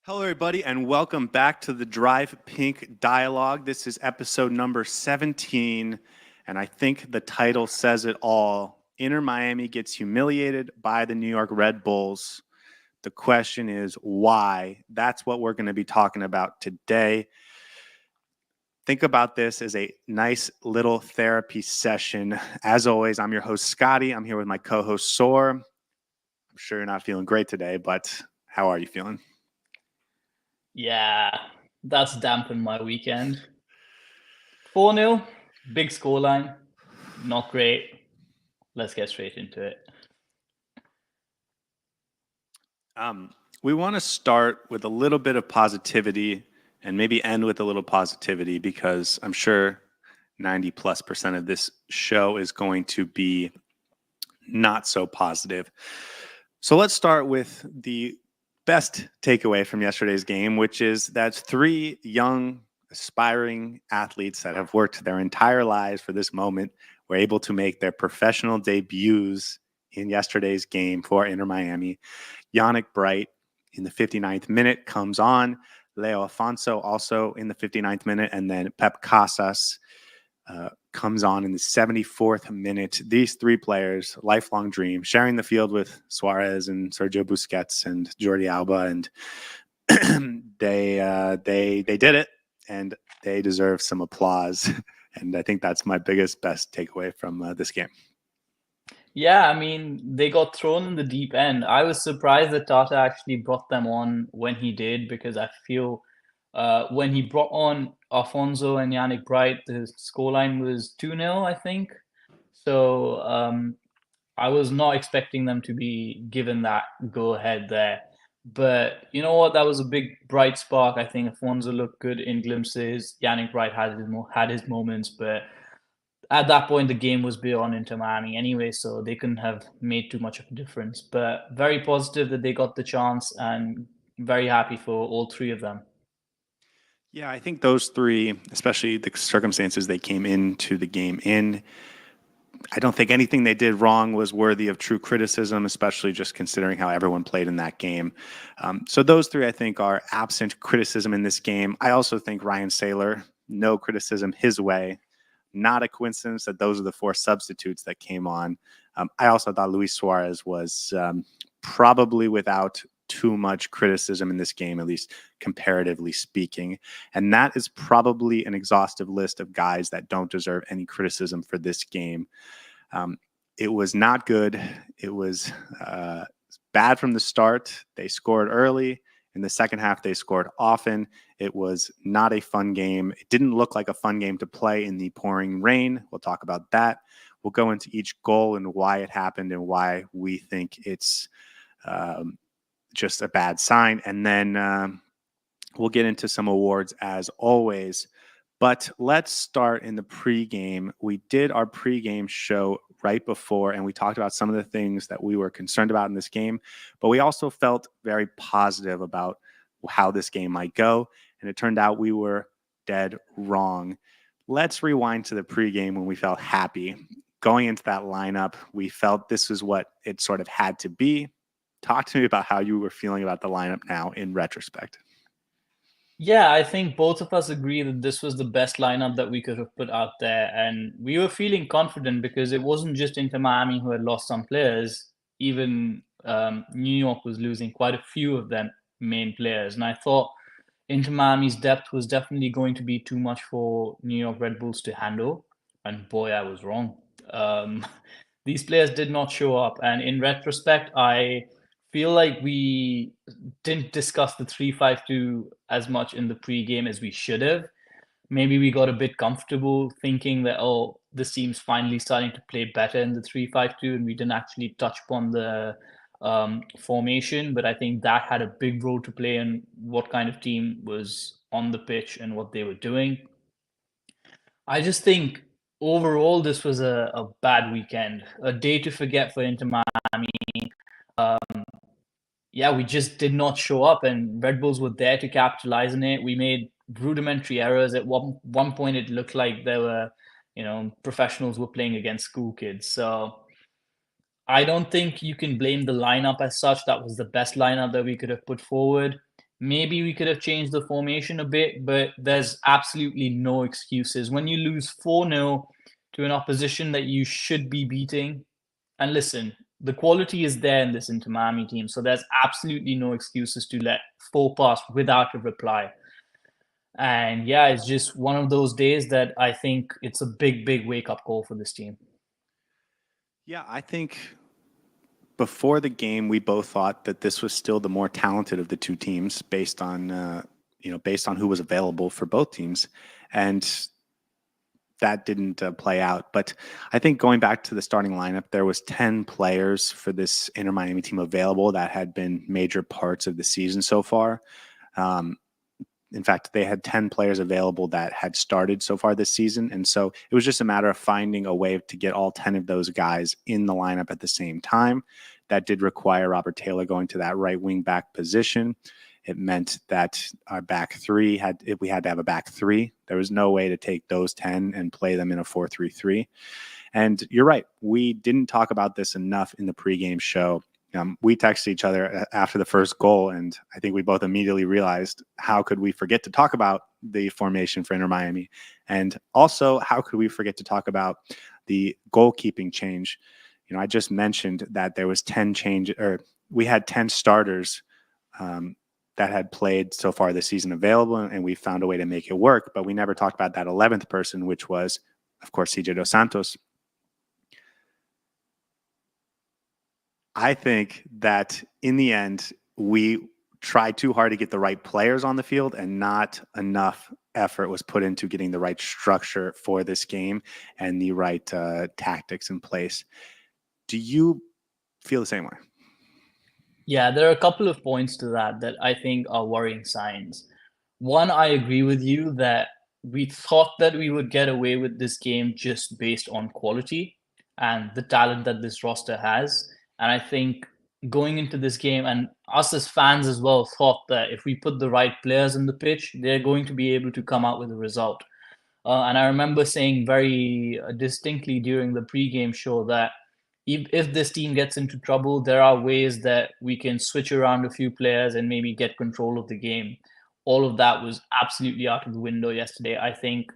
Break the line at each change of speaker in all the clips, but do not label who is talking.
Hello, everybody, and welcome back to the Drive Pink Dialogue. This is episode number 17, and I think the title says it all. Inter Miami gets humiliated by the New York Red Bulls. The question is why? That's what we're going to be talking about today. Think about this as a nice little therapy session. As always, I'm your host, Scotty. I'm here with my co-host, Saur. I'm sure you're not feeling great today, but how are you feeling?
Yeah, that's dampened my weekend. 4-0, big scoreline, not great. Let's get straight into it.
We want to start with a little bit of positivity and maybe end with a little positivity because I'm sure 90+% of this show is going to be not so positive. So let's start with the best takeaway from yesterday's game, which is that three young, aspiring athletes that have worked their entire lives for this moment were able to make their professional debuts in yesterday's game for Inter Miami. Yannick Bright in the 59th minute comes on. Leo Afonso also in the 59th minute. And then Pep Casas comes on in the 74th minute. These three players, lifelong dream, sharing the field with Suarez and Sergio Busquets and Jordi Alba. And they did it, and they deserve some applause. And I think that's my best takeaway from this game.
Yeah, I mean, they got thrown in the deep end. I was surprised that Tata actually brought them on when he did, because I feel when he brought on Alfonso and Yannick Bright, the scoreline was 2-0, I think. So I was not expecting them to be given that go ahead there. But you know what? That was a big bright spark. I think Afonso looked good in glimpses. Yannick Bright had his moments, but at that point the game was beyond Inter Miami anyway, so they couldn't have made too much of a difference. But very positive that they got the chance, and very happy for all three of them.
Yeah, I think those three, especially the circumstances they came into the game in, I don't think anything they did wrong was worthy of true criticism, especially just considering how everyone played in that game. So those three, I think, are absent criticism in this game. I also think Ryan Saylor, no criticism his way. Not a coincidence that those are the four substitutes that came on. I also thought Luis Suarez was probably without too much criticism in this game, at least comparatively speaking. And that is probably an exhaustive list of guys that don't deserve any criticism for this game. It was not good. It was bad from the start. They scored early. In the second half, they scored often. It was not a fun game. It didn't look like a fun game to play in the pouring rain. We'll talk about that. We'll go into each goal and why it happened and why we think it's just a bad sign. And then we'll get into some awards as always. But let's start in the pregame. We did our pregame show right before, and we talked about some of the things that we were concerned about in this game. But we also felt very positive about how this game might go. And it turned out we were dead wrong. Let's rewind to the pregame when we felt happy. Going into that lineup, we felt this was what it sort of had to be. Talk to me about how you were feeling about the lineup now in retrospect.
Yeah, I think both of us agree that this was the best lineup that we could have put out there. And we were feeling confident because it wasn't just Inter Miami who had lost some players. Even New York was losing quite a few of their main players. And I thought Inter Miami's depth was definitely going to be too much for New York Red Bulls to handle. And boy, I was wrong. Um, these players did not show up. And in retrospect, I feel like we didn't discuss the 3-5-2 as much in the pre-game as we should have. Maybe we got a bit comfortable thinking that, oh, this team's finally starting to play better in the 3-5-2, and we didn't actually touch upon the formation. But I think that had a big role to play in what kind of team was on the pitch and what they were doing. I just think overall this was a bad weekend, a day to forget for Inter Miami. Yeah, we just did not show up, and Red Bulls were there to capitalize on it. We made rudimentary errors. At one point, it looked like there were, professionals were playing against school kids. So I don't think you can blame the lineup as such. That was the best lineup that we could have put forward. Maybe we could have changed the formation a bit, but there's absolutely no excuses. When you lose 4-0 to an opposition that you should be beating, and listen, the quality is there in this Inter Miami team, so there's absolutely no excuses to let 4 pass without a reply. And yeah, it's just one of those days that I think it's a big, big wake up call for this team.
Yeah, I think before the game, we both thought that this was still the more talented of the two teams based on based on who was available for both teams, and that didn't play out. But I think going back to the starting lineup, there was 10 players for this Inter Miami team available that had been major parts of the season so far. Um, in fact, they had 10 players available that had started so far this season. And so it was just a matter of finding a way to get all 10 of those guys in the lineup at the same time. That did require Robert Taylor going to that right wing back position. It meant that our back three if we had to have a back three, there was no way to take those 10 and play them in a 4-3-3. And you're right. We didn't talk about this enough in the pregame show. We texted each other after the first goal, and I think we both immediately realized how could we forget to talk about the formation for Inter Miami, and also how could we forget to talk about the goalkeeping change. I just mentioned that there was 10 change, or we had 10 starters that had played so far this season available, and we found a way to make it work. But we never talked about that 11th person, which was, of course, CJ Dos Santos. I think that in the end, we tried too hard to get the right players on the field, and not enough effort was put into getting the right structure for this game and the right tactics in place. Do you feel the same way?
Yeah, there are a couple of points to that that I think are worrying signs. One, I agree with you that we thought that we would get away with this game just based on quality and the talent that this roster has. And I think going into this game, and us as fans as well, thought that if we put the right players on the pitch, they're going to be able to come out with a result. And I remember saying very distinctly during the pregame show that if this team gets into trouble, there are ways that we can switch around a few players and maybe get control of the game. All of that was absolutely out of the window yesterday. I think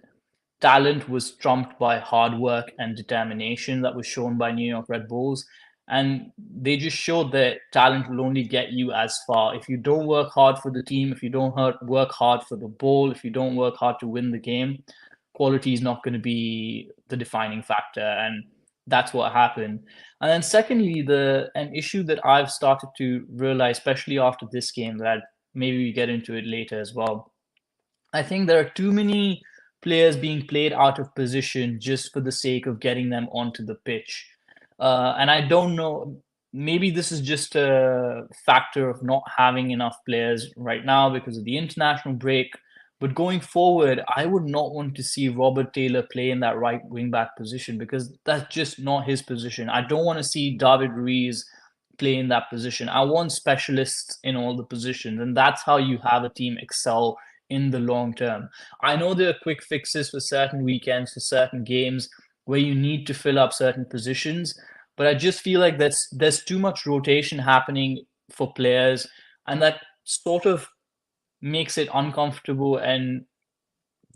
talent was trumped by hard work and determination that was shown by New York Red Bulls. And they just showed that talent will only get you as far. If you don't work hard for the team, if you don't work hard for the ball, if you don't work hard to win the game, quality is not going to be the defining factor. And that's what happened. And then secondly, an issue that I've started to realize, especially after this game, that maybe we get into it later as well. I think there are too many players being played out of position just for the sake of getting them onto the pitch. And I don't know, maybe this is just a factor of not having enough players right now because of the international break. But going forward, I would not want to see Robert Taylor play in that right wing back position because that's just not his position. I don't want to see David Ruiz play in that position. I want specialists in all the positions, and that's how you have a team excel in the long term. I know there are quick fixes for certain weekends, for certain games where you need to fill up certain positions, but I just feel like there's too much rotation happening for players, and that sort of makes it uncomfortable and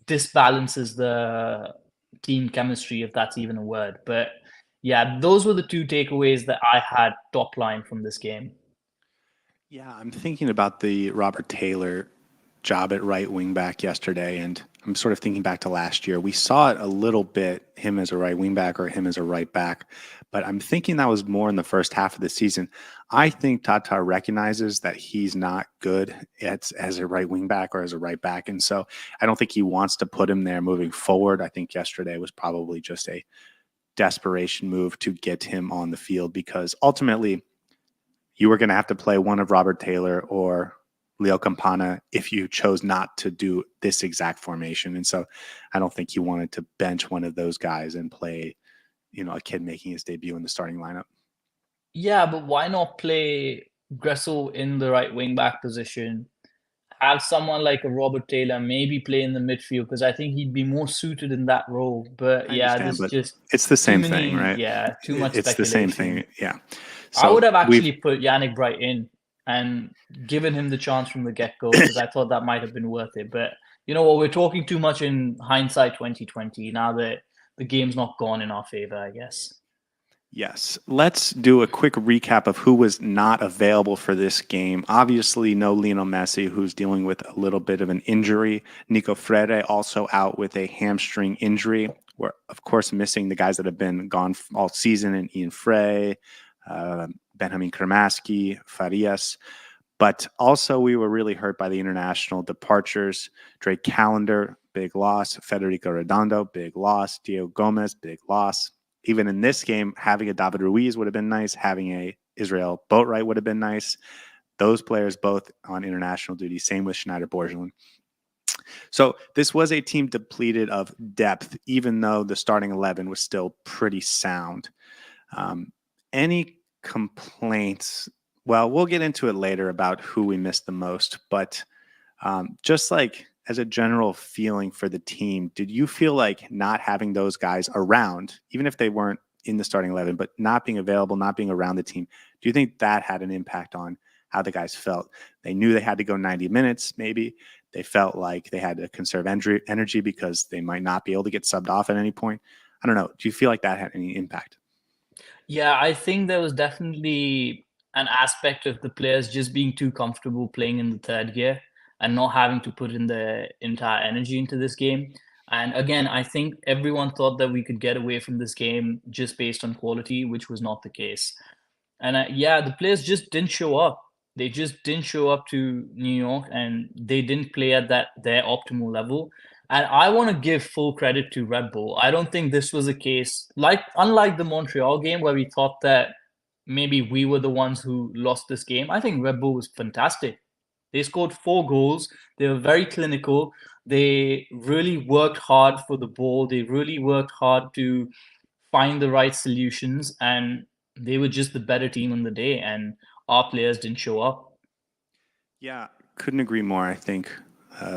disbalances the team chemistry, if that's even a word. But yeah, those were the two takeaways that I had top line from this game.
Yeah, I'm thinking about the Robert Taylor job at right wing back yesterday, and I'm sort of thinking back to last year. We saw it a little bit, him as a right wing back or him as a right back, but I'm thinking that was more in the first half of the season. I think Tata recognizes that he's not good as a right wing back or as a right back, and so I don't think he wants to put him there moving forward. I think yesterday was probably just a desperation move to get him on the field because ultimately you were going to have to play one of Robert Taylor or Leo Campana if you chose not to do this exact formation. And so I don't think he wanted to bench one of those guys and play, a kid making his debut in the starting lineup.
Yeah, but why not play Gressel in the right wing back position? Have someone like a Robert Taylor maybe play in the midfield because I think he'd be more suited in that role. But
I
yeah,
understand,
this
but
just
it's the
too
same thing,
many,
right?
yeah, too much
It's the same thing.
speculation.
Yeah.
I would
So
have actually put Yannick Bright in. and given him the chance from the get-go, because I thought that might have been worth it. But you know what? We're talking too much in hindsight 2020 now that the game's not gone in our favor, I guess.
Yes. Let's do a quick recap of who was not available for this game. Obviously, no Lionel Messi, who's dealing with a little bit of an injury. Nico Freire also out with a hamstring injury. We're, of course, missing the guys that have been gone all season, and Ian Frey, Benjamin Kremaski, Farias. But also, we were really hurt by the international departures. Drake Callender, big loss. Federico Redondo, big loss. Diego Gomez, big loss. Even in this game, having a David Ruiz would have been nice. Having a Israel Boatwright would have been nice. Those players both on international duty. Same with Schneider Borgelin. So this was a team depleted of depth, even though the starting 11 was still pretty sound. Any complaints? Well, we'll get into it later about who we missed the most, but just like as a general feeling for the team, did you feel like not having those guys around, even if they weren't in the starting 11, but not being available, not being around the team, do you think that had an impact on how the guys felt? They knew they had to go 90 minutes, maybe. They felt like they had to conserve energy because they might not be able to get subbed off at any point. I don't know. Do you feel like that had any impact?
Yeah, I think there was definitely an aspect of the players just being too comfortable playing in the third gear and not having to put in the entire energy into this game. And again, I think everyone thought that we could get away from this game just based on quality, which was not the case. And yeah, the players just didn't show up. They just didn't show up to New York, and they didn't play at that their optimal level. And I want to give full credit to Red Bull. I don't think this was a case like unlike the Montreal game where we thought that maybe we were the ones who lost this game. I think Red Bull was fantastic. They scored 4 goals. They were very clinical. They really worked hard for the ball. They really worked hard to find the right solutions, and they were just the better team on the day, and our players didn't show up.
Yeah, couldn't agree more. I think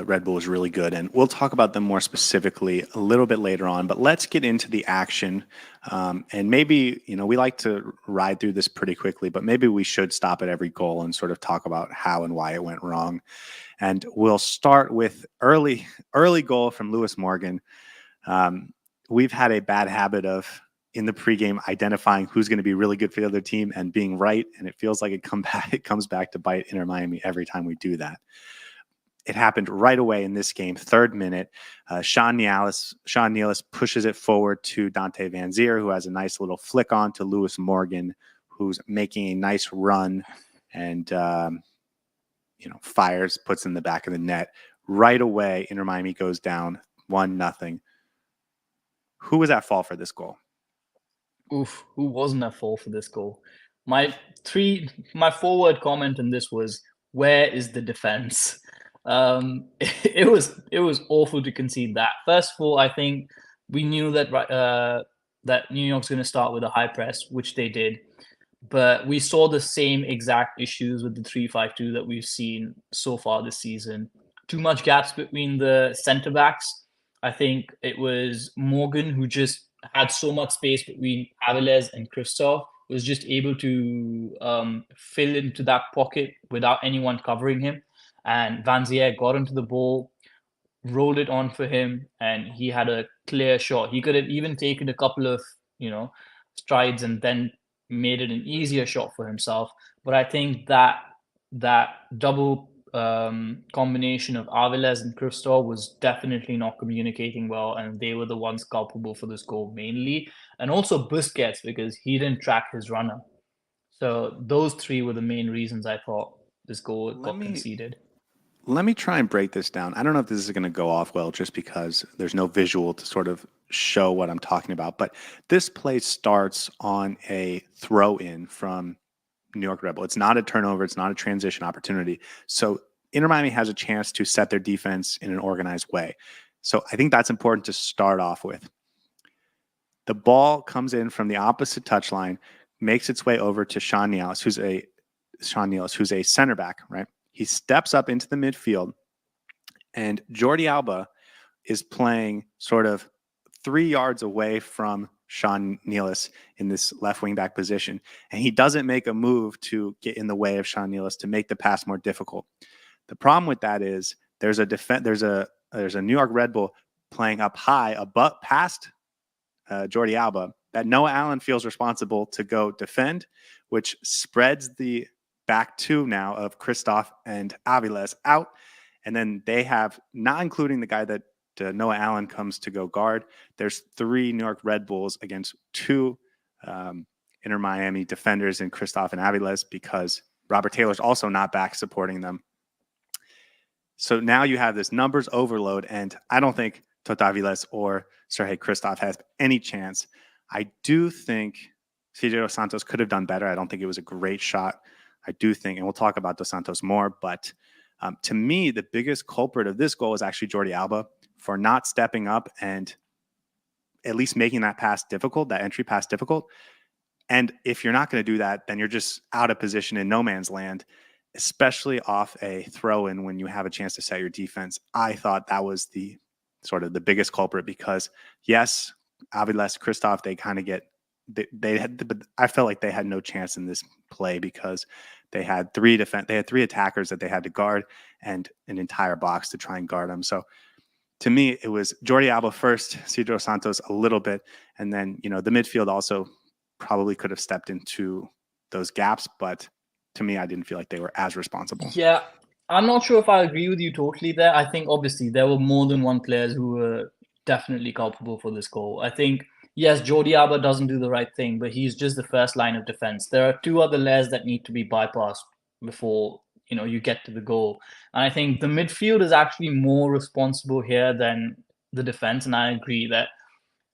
Red Bull is really good, and we'll talk about them more specifically a little bit later on. But let's get into the action, and maybe we like to ride through this pretty quickly, but maybe we should stop at every goal and sort of talk about how and why it went wrong. And we'll start with early goal from Lewis Morgan. We've had a bad habit of in the pregame identifying who's going to be really good for the other team and being right, and it feels like it comes back to bite Inter Miami every time we do that. It happened right away in this game, 3rd minute. Sean Nealis pushes it forward to Dante Van Zier, who has a nice little flick on to Lewis Morgan, who's making a nice run and fires, puts in the back of the net. Right away, Inter Miami goes down 1-0. Who was at fault for this goal?
Oof, who wasn't at fault for this goal? My my forward comment on this was, where is the defense? It was awful to concede that. First of all, I think we knew that that New York's going to start with a high press, which they did. But we saw the same exact issues with the 3-5-2 that we've seen so far this season. Too much gaps between the center backs. I think it was Morgan who just had so much space between Aviles and Christoph, was just able to fill into that pocket without anyone covering him. And Van Zier got into the ball, rolled it on for him, and he had a clear shot. He could have even taken a couple of, strides and then made it an easier shot for himself. But I think that double combination of Aviles and Christoph was definitely not communicating well, and they were the ones culpable for this goal mainly. And also Busquets, because he didn't track his runner. So those three were the main reasons I thought this goal
Let
got
me
conceded.
let me try and break this down. I don't know if this is going to go off well just because there's no visual to sort of show what I'm talking about, but this play starts on a throw in from New York Red Bull. It's not a turnover, it's not a transition opportunity. So Inter Miami has a chance to set their defense in an organized way. So I think that's important to start off with. The ball comes in from the opposite touchline, makes its way over to Sean Nealis, who's a center back, right? He steps up into the midfield, and Jordi Alba is playing sort of 3 yards away from Sean Nealis in this left wing back position, and he doesn't make a move to get in the way of Sean Nealis to make the pass more difficult. The problem with that is there's a New York Red Bull playing up high, above past Jordi Alba, that Noah Allen feels responsible to go defend, which spreads the back two now of Kristoff and Aviles out. And then they have, not including the guy that Noah Allen comes to go guard, there's 3 New York Red Bulls against 2 Inter Miami defenders in Kristoff and Aviles, because Robert Taylor's also not back supporting them. So now you have this numbers overload, and I don't think Tota Aviles or Sergei Kristoff has any chance. I do think CJ Dos Santos could have done better. I don't think it was a great shot. I do think, and we'll talk about Dos Santos more, but to me, the biggest culprit of this goal is actually Jordi Alba for not stepping up and at least making that pass difficult, that entry pass difficult. And if you're not going to do that, then you're just out of position in no man's land, especially off a throw-in when you have a chance to set your defense. I thought that was the sort of the biggest culprit, because yes, Aviles, Kristoff, they kind of get, they had, but I felt like they had no chance in this play because they had 3 attackers that they had to guard and an entire box to try and guard them. So to me, it was Jordi Alba first, Cedro Santos a little bit, and then, the midfield also probably could have stepped into those gaps, but to me, I didn't feel like they were as responsible.
Yeah, I'm not sure if I agree with you totally there. I think obviously there were more than one players who were definitely culpable for this goal. I think, yes, Jordi Alba doesn't do the right thing, but he's just the first line of defense. There are 2 other layers that need to be bypassed before you get to the goal. And I think the midfield is actually more responsible here than the defense. And I agree that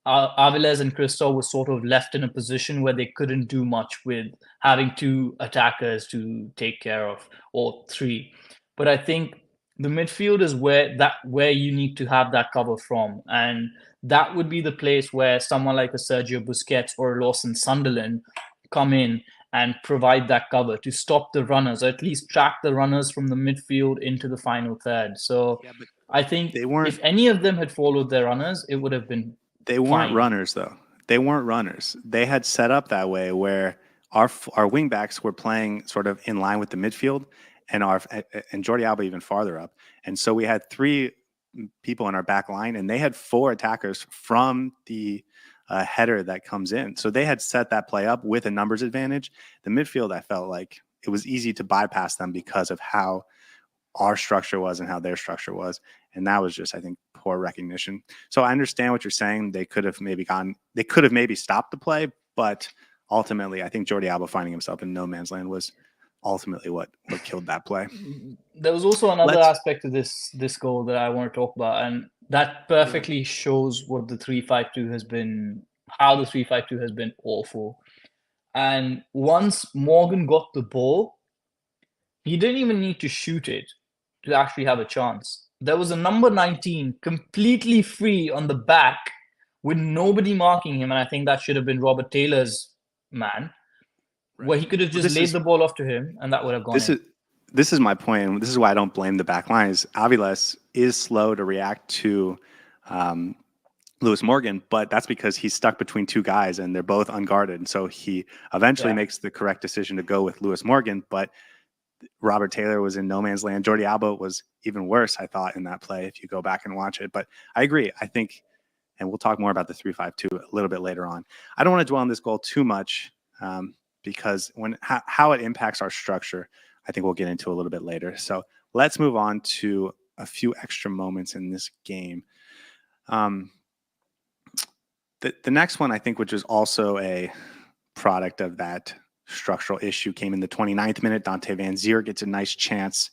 Aviles and Cristo were sort of left in a position where they couldn't do much with having 2 attackers to take care of, or 3. But I think the midfield is where you need to have that cover from, and that would be the place where someone like a Sergio Busquets or a Lawson Sunderland come in and provide that cover to stop the runners, or at least track the runners from the midfield into the final third. So
Yeah, but
I think
they weren't.
if any of them had followed their runners, it would have been.
They weren't
Fine.
runners, though. They weren't runners. They had set up that way where our wingbacks were playing sort of in line with the midfield, and Jordi Alba even farther up. And so we had 3 people in our back line, and they had 4 attackers from the header that comes in. So they had set that play up with a numbers advantage. The midfield, I felt like it was easy to bypass them because of how our structure was and how their structure was. And that was just, I think, poor recognition. So I understand what you're saying. They could have maybe stopped the play, but ultimately, I think Jordi Alba finding himself in no man's land was ultimately what killed that play.
There was also another aspect of this goal that I want to talk about, and that perfectly shows what the 3-5-2 has been, how the 3-5-2 has been awful. And once Morgan got the ball, he didn't even need to shoot it to actually have a chance. There was a number 19 completely free on the back with nobody marking him, and I think that should have been Robert Taylor's man, where he could have just laid the ball off to him, and that would have gone in.
This is my point, and this is why I don't blame the back line. Is Aviles is slow to react to Lewis Morgan, but that's because he's stuck between 2 guys, and they're both unguarded. And so he eventually makes the correct decision to go with Lewis Morgan, but Robert Taylor was in no man's land. Jordi Alba was even worse, I thought, in that play, if you go back and watch it. But I agree. I think, and we'll talk more about the 3-5-2 a little bit later on. I don't want to dwell on this goal too much because how it impacts our structure, I think we'll get into a little bit later. So let's move on to a few extra moments in this game. The next one, I think, which is also a product of that structural issue, came in the 29th minute. Dante Van Zier gets a nice chance.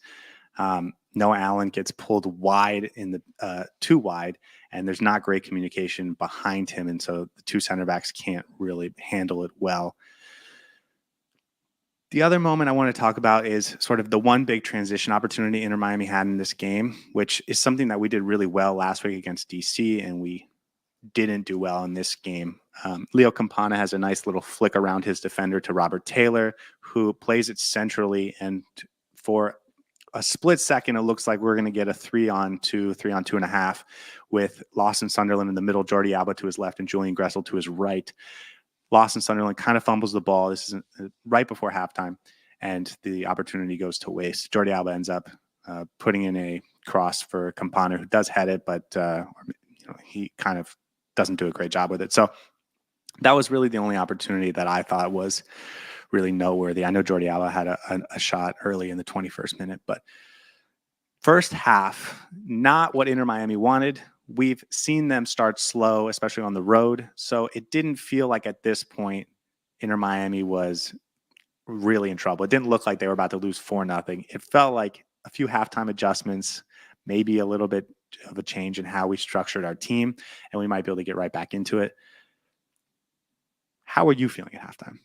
Noah Allen gets pulled wide in the too wide, and there's not great communication behind him, and so the 2 center backs can't really handle it well. The other moment I want to talk about is sort of the one big transition opportunity Inter Miami had in this game, which is something that we did really well last week against DC, and we didn't do well in this game. Leo Campana has a nice little flick around his defender to Robert Taylor, who plays it centrally, and for a split second, it looks like we're going to get a 3-on-2, 3-on-2.5 with Lawson Sunderland in the middle, Jordi Alba to his left, and Julian Gressel to his right. Lawson Sunderland kind of fumbles the ball. This is right before halftime, and the opportunity goes to waste. Jordi Alba ends up putting in a cross for Campana, who does head it, but he kind of doesn't do a great job with it. So that was really the only opportunity that I thought was really noteworthy. I know Jordi Alba had a shot early in the 21st minute, but first half, not what Inter Miami wanted. We've seen them start slow, especially on the road. So it didn't feel like at this point Inter Miami was really in trouble. It didn't look like they were about to lose 4-0. It felt like a few halftime adjustments, maybe a little bit of a change in how we structured our team, and we might be able to get right back into it. How are you feeling at halftime?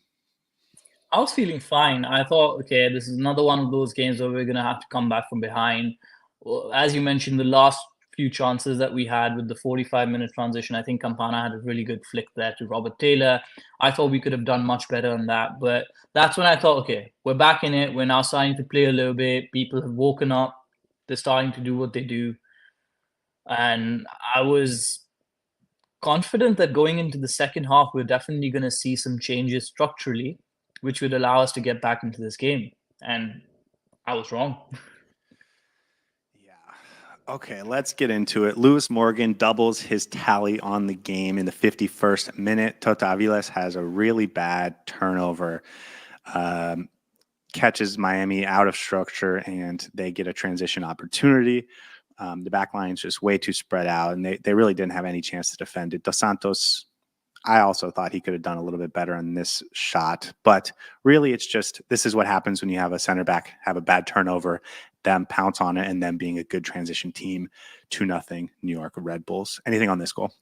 I was feeling fine. I thought, okay, this is another one of those games where we're going to have to come back from behind. Well, as you mentioned, the last few chances that we had with the 45-minute transition, I think Campana had a really good flick there to Robert Taylor. I thought we could have done much better on that. But that's when I thought, okay, we're back in it. We're now starting to play a little bit. People have woken up. They're starting to do what they do. And I was confident that going into the second half, we're definitely going to see some changes structurally, which would allow us to get back into this game. And I was wrong.
Yeah. Okay, let's get into it. Lewis Morgan doubles his tally on the game in the 51st minute. Tota Aviles has a really bad turnover, catches Miami out of structure, and they get a transition opportunity. The back line is just way too spread out, and they really didn't have any chance to defend it. Dos Santos, I also thought he could have done a little bit better on this shot, but really it's just, this is what happens when you have a center back have a bad turnover, them pounce on it, and them being a good transition team. 2-0 New York Red Bulls. Anything on this goal?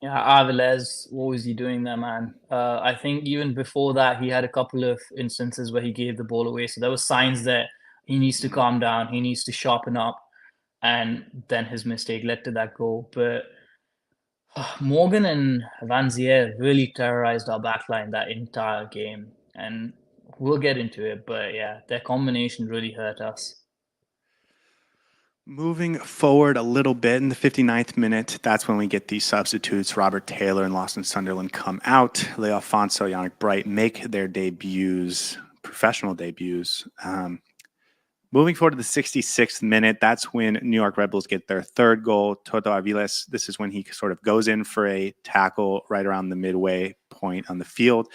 Yeah, Aviles, what was he doing there, man? I think even before that, he had a couple of instances where he gave the ball away. So there were signs that he needs to calm down, he needs to sharpen up, and then his mistake led to that goal. But Morgan and Van Zier really terrorized our backline that entire game, and we'll get into it. But yeah, their combination really hurt us.
Moving forward a little bit in the 59th minute, that's when we get these substitutes. Robert Taylor and Lawson Sunderland come out. Leo Alfonso, Yannick Bright make their debuts, professional debuts. Moving forward to the 66th minute, that's when New York Red Bulls get their third goal. Toto Aviles, this is when he sort of goes in for a tackle right around the midway point on the field,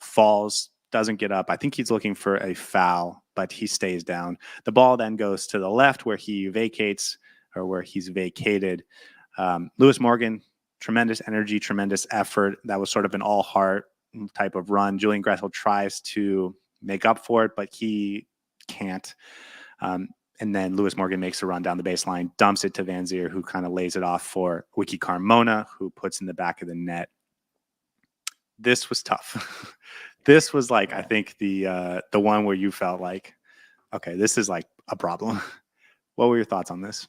falls, doesn't get up. I think he's looking for a foul, but he stays down. The ball then goes to the left where he vacates, or where he's vacated. Lewis Morgan, tremendous energy, tremendous effort. That was sort of an all-heart type of run. Julian Gressel tries to make up for it, but he can't. And then Lewis Morgan makes a run down the baseline, dumps it to Van Zier, who kind of lays it off for Wiki Carmona, who puts in the back of the net. This was tough. This was like, I think the one where you felt like, okay, this is like a problem. What were your thoughts on this?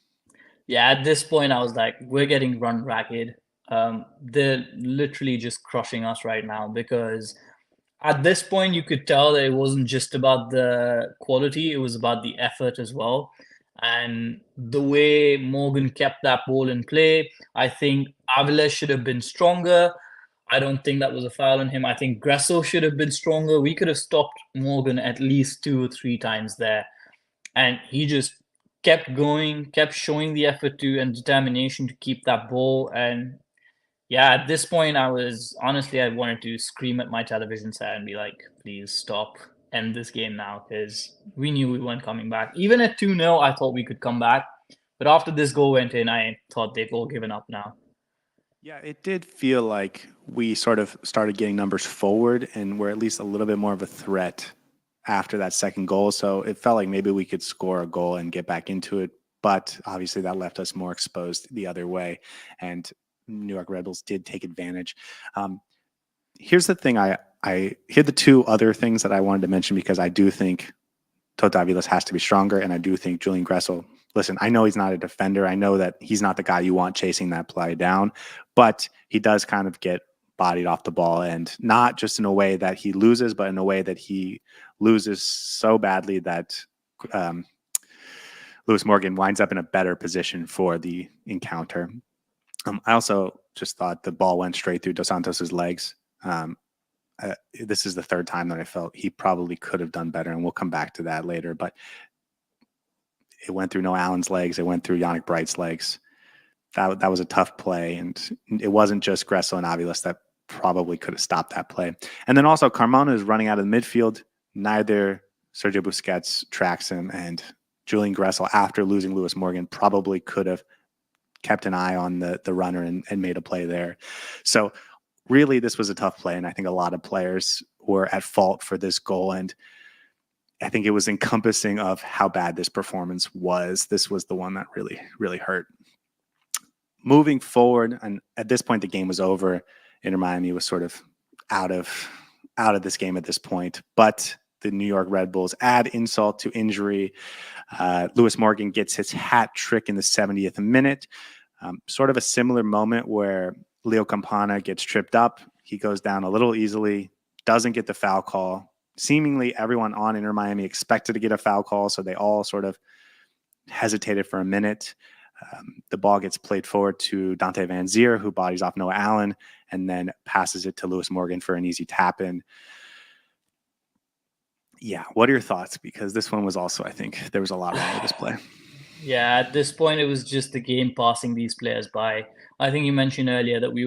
Yeah, at this point, I was like, we're getting run ragged. They're literally just crushing us right now because at this point, you could tell that it wasn't just about the quality, it was about the effort as well. And the way Morgan kept that ball in play, I think Avila should have been stronger. I don't think that was a foul on him. I think Gressel should have been stronger. We could have stopped Morgan at least 2 or 3 times there. And he just kept going, kept showing the effort to and determination to keep that ball. And yeah, at this point, I wanted to scream at my television set and be like, please stop, end this game now, because we knew we weren't coming back. Even at 2-0, I thought we could come back. But after this goal went in, I thought they've all given up now.
Yeah, it did feel like we sort of started getting numbers forward and we're at least a little bit more of a threat after that second goal. So it felt like maybe we could score a goal and get back into it. But obviously that left us more exposed the other way. And New York Red Bulls did take advantage. Here's the thing. Here the two other things that I wanted to mention, because I do think Tota Aviles has to be stronger. And I do think Julian Gressel, listen, I know he's not a defender. I know that he's not the guy you want chasing that play down, but he does kind of get bodied off the ball, and not just in a way that he loses, but in a way that he loses so badly that Lewis Morgan winds up in a better position for the encounter. I also just thought the ball went straight through Dos Santos's legs. This is the third time that I felt he probably could have done better, and we'll come back to that later. But it went through Noah Allen's legs. It went through Yannick Bright's legs. That was a tough play, and it wasn't just Gressel and Aviles that probably could have stopped that play. And then also Carmona is running out of the midfield. Neither Sergio Busquets tracks him, and Julian Gressel, after losing Lewis Morgan, probably could have kept an eye on the runner and made a play there. So really, this was a tough play, and I think a lot of players were at fault for this goal. And I think it was encompassing of how bad this performance was. This was the one that really, really hurt. Moving forward, and at this point, the game was over. Inter Miami was sort of out of this game at this point. But the New York Red Bulls add insult to injury. Lewis Morgan gets his hat trick in the 70th minute. Sort of a similar moment where Leo Campana gets tripped up. He goes down a little easily, doesn't get the foul call. Seemingly everyone on Inter Miami expected to get a foul call, so they all sort of hesitated for a minute. The ball gets played forward to Dante Van Zier, who bodies off Noah Allen, and then passes it to Lewis Morgan for an easy tap-in. Yeah, what are your thoughts? Because this one was also, I think, there was a lot wrong with this play.
Yeah, at this point, it was just the game passing these players by. I think you mentioned earlier that we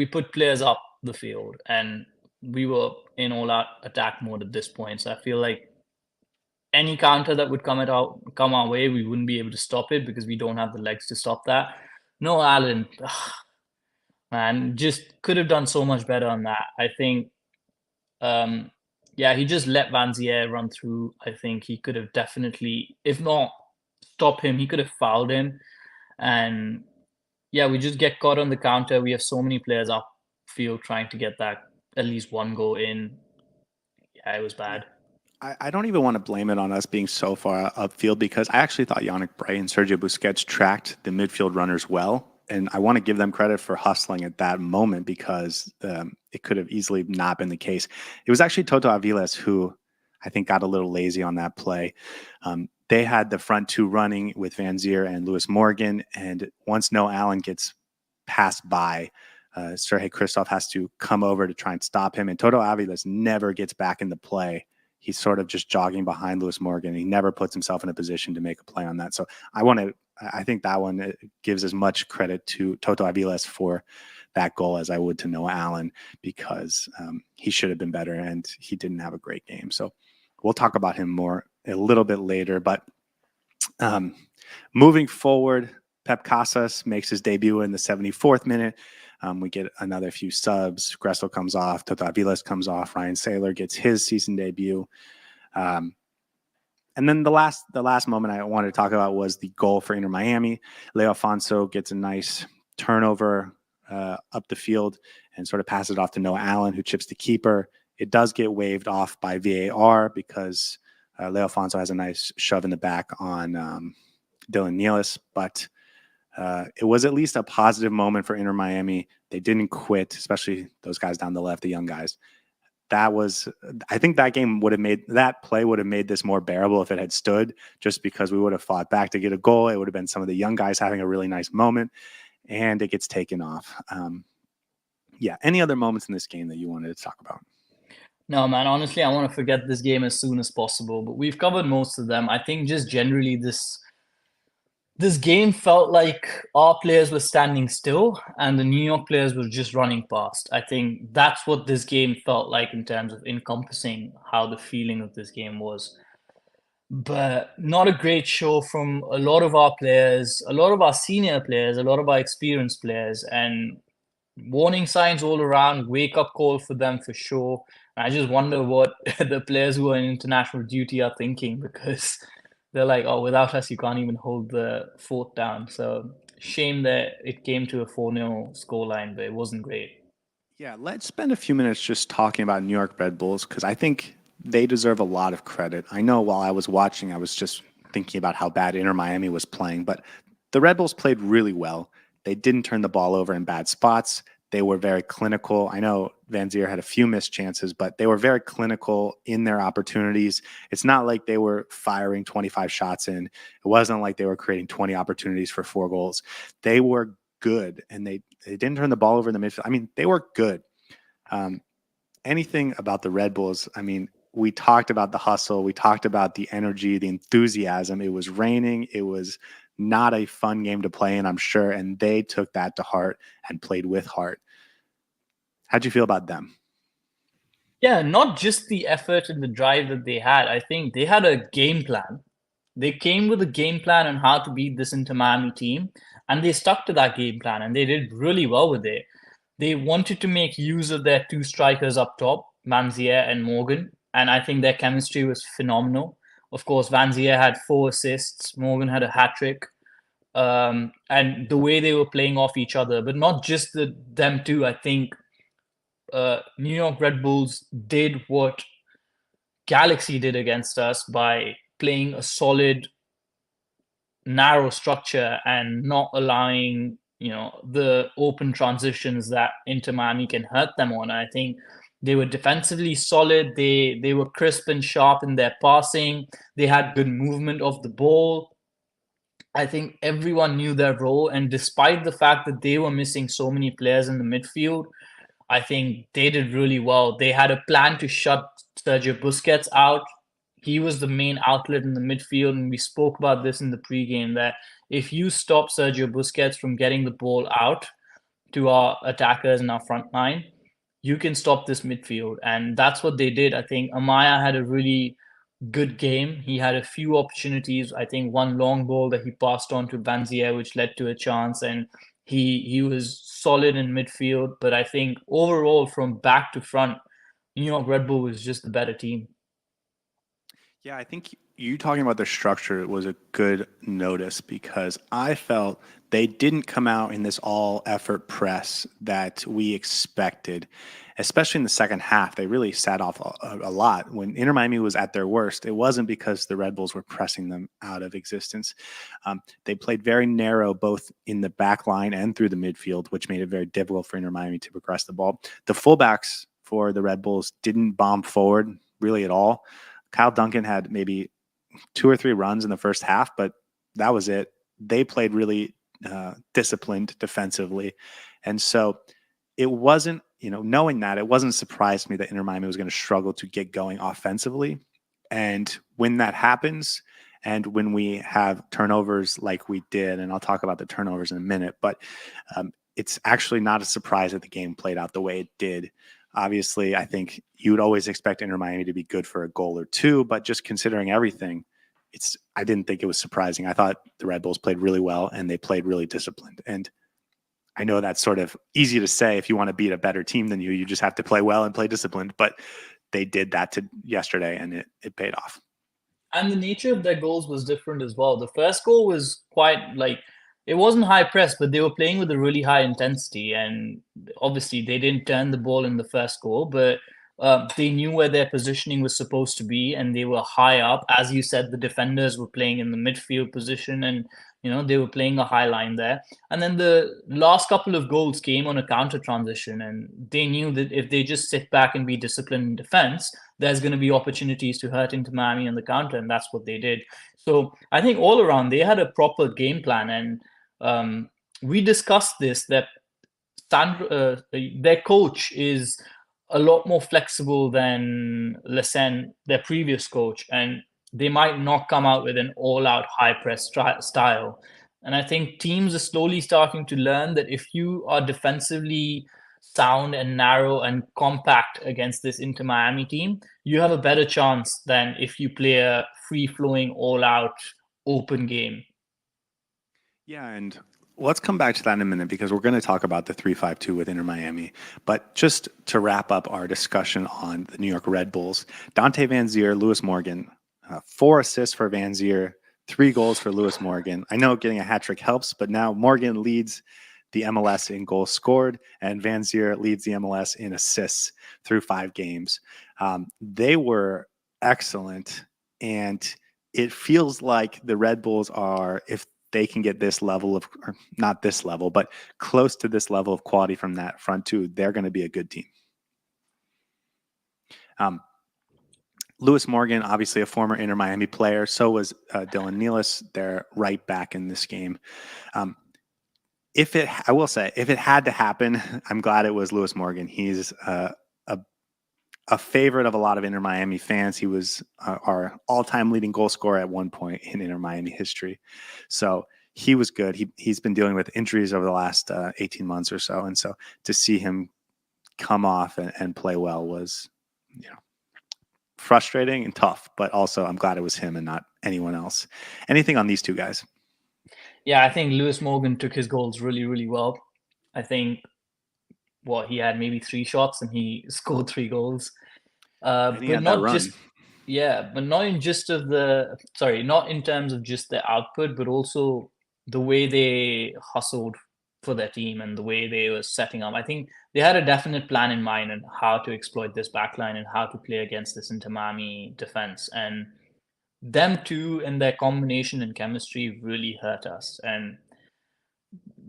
put players up the field and we were in all out attack mode at this point. So I feel like any counter that would come our way, we wouldn't be able to stop it because we don't have the legs to stop that. No, Allen, man, just could have done so much better on that. I think, yeah, he just let Van Zier run through. I think he could have definitely, if not stop him, he could have fouled him. And yeah, we just get caught on the counter. We have so many players upfield trying to get that at least one goal in. Yeah, it was bad.
I don't even want to blame it on us being so far upfield, because I actually thought Yannick Bright and Sergio Busquets tracked the midfield runners well. And I want to give them credit for hustling at that moment, because it could have easily not been the case. It was actually Toto Aviles who I think got a little lazy on that play. They had the front two running with Van Zier and Lewis Morgan. And once Noah Allen gets passed by, Sergei Christoph has to come over to try and stop him. And Toto Aviles never gets back in the play. He's sort of just jogging behind Lewis Morgan. He never puts himself in a position to make a play on that. So I think that one gives as much credit to Toto Aviles for that goal as I would to Noah Allen, because he should have been better and he didn't have a great game. So we'll talk about him more a little bit later. But moving forward, Pep Casas makes his debut in the 74th minute. We get another few subs. Gressel comes off. Toto Aviles comes off. Ryan Saylor gets his season debut. And then the last moment I wanted to talk about was the goal for Inter Miami. Leo Afonso gets a nice turnover up the field and sort of passes it off to Noah Allen, who chips the keeper. It does get waved off by VAR because Leo Afonso has a nice shove in the back on Dylan Nealis, but it was at least a positive moment for Inter Miami. They didn't quit, especially those guys down the left, the young guys. I think that play would have made this more bearable if it had stood, just because we would have fought back to get a goal. It would have been some of the young guys having a really nice moment, and it gets taken off. Any other moments in this game that you wanted to talk about?
No, man, honestly, I want to forget this game as soon as possible, but we've covered most of them. I think just generally this game felt like our players were standing still and the New York players were just running past. I think that's what this game felt like in terms of encompassing how the feeling of this game was. But not a great show from a lot of our players, a lot of our senior players, a lot of our experienced players, and warning signs all around, wake up call for them for sure. I just wonder what the players who are in international duty are thinking, because they're like, oh, without us, you can't even hold the fort down. So shame that it came to a 4-0 scoreline, but it wasn't great.
Yeah, let's spend a few minutes just talking about New York Red Bulls, because I think they deserve a lot of credit. I know while I was watching, I was just thinking about how bad Inter Miami was playing, but the Red Bulls played really well. They didn't turn the ball over in bad spots. They were very clinical. I know Van Zier had a few missed chances, but they were very clinical in their opportunities. It's not like they were firing 25 shots in. It wasn't like they were creating 20 opportunities for 4 goals. They were good, and they didn't turn the ball over in the midfield. I mean, they were good. Um, Anything about the Red Bulls, I mean, we talked about the hustle, we talked about the energy, the enthusiasm. It was raining. It was not a fun game to play in, I'm sure, and they took that to heart and played with heart. How'd you feel about them?
Yeah, not just the effort and the drive that they had. I think they had a game plan. They came with a game plan on how to beat this Inter Miami team, and they stuck to that game plan, and they did really well with it. They wanted to make use of their two strikers up top, Vanzier and Morgan, and I think their chemistry was phenomenal. Of course, Vanzier had 4 assists, Morgan had a hat trick, and the way they were playing off each other, but not just them two. I think New York Red Bulls did what Galaxy did against us by playing a solid, narrow structure and not allowing the open transitions that Inter Miami can hurt them on. I think they were defensively solid. They were crisp and sharp in their passing. They had good movement of the ball. I think everyone knew their role, and despite the fact that they were missing so many players in the midfield, I think they did really well. They had a plan to shut Sergio Busquets out. He was the main outlet in the midfield, and we spoke about this in the pregame that if you stop Sergio Busquets from getting the ball out to our attackers and our front line, you can stop this midfield. And that's what they did. I think Amaya had a really good game. He had a few opportunities. I think one long ball that he passed on to Banzier, which led to a chance, and he was solid in midfield. But I think overall, from back to front, New York Red Bull was just the better team.
Yeah, I think you talking about the structure was a good notice because I felt they didn't come out in this all effort press that we expected, especially in the second half. They really sat off a lot. When Inter Miami was at their worst, it wasn't because the Red Bulls were pressing them out of existence. They played very narrow both in the back line and through the midfield, which made it very difficult for Inter Miami to progress the ball. The fullbacks for the Red Bulls didn't bomb forward really at all. Kyle Duncan had maybe 2 or 3 runs in the first half, but that was it. They played really disciplined defensively. And so it wasn't, knowing that, it wasn't a surprise to me that Inter Miami was going to struggle to get going offensively. And when that happens, and when we have turnovers like we did, and I'll talk about the turnovers in a minute, but it's actually not a surprise that the game played out the way it did. Obviously, I think you would always expect Inter Miami to be good for a goal or two, but just considering everything, I didn't think it was surprising. I thought the Red Bulls played really well and they played really disciplined. And I know that's sort of easy to say. If you want to beat a better team than you just have to play well and play disciplined. But they did that yesterday, and it paid off.
And the nature of their goals was different as well. The first goal was quite like it wasn't high press, but they were playing with a really high intensity. And obviously, they didn't turn the ball in the first goal, but they knew where their positioning was supposed to be, and they were high up. As you said, the defenders were playing in the midfield position, and they were playing a high line there. And then the last couple of goals came on a counter transition, and they knew that if they just sit back and be disciplined in defense, there's going to be opportunities to hurt into Miami on the counter, and that's what they did. So I think all around they had a proper game plan, and we discussed this that their coach is a lot more flexible than Lesen, their previous coach, and they might not come out with an all-out high press style. And I think teams are slowly starting to learn that if you are defensively sound and narrow and compact against this Inter Miami team, you have a better chance than if you play a free-flowing, all-out, open game.
Yeah, and let's come back to that in a minute because we're going to talk about the 3-5-2 with Inter Miami. But just to wrap up our discussion on the New York Red Bulls, Dante Van Zier, Lewis Morgan, 4 assists for Van Zier, 3 goals for Lewis Morgan. I know getting a hat trick helps, but now Morgan leads the MLS in goals scored, and Van Zier leads the MLS in assists through 5 games. They were excellent, and it feels like the Red Bulls are, if they can get this level of, or not this level, but close to this level of quality from that front two, they're going to be a good team. Lewis Morgan, obviously a former Inter Miami player. So was Dylan Nealis. They're right back in this game. I will say, if it had to happen, I'm glad it was Lewis Morgan. He's a favorite of a lot of Inter Miami fans. He was our all-time leading goal scorer at one point in Inter Miami history. So he was good. He's been dealing with injuries over the last 18 months or so. And so to see him come off and play well was, frustrating and tough, but also I'm glad it was him and not anyone else. Anything on these two guys?
Yeah, I think Lewis Morgan took his goals really, really well. I think he had maybe 3 shots and he scored 3 goals.
And he
But
had that
not
run.
just but not not in terms of just their output, but also the way they hustled for their team and the way they were setting up. I think they had a definite plan in mind on how to exploit this backline and how to play against this Inter Miami defense. And them two and their combination and chemistry really hurt us. And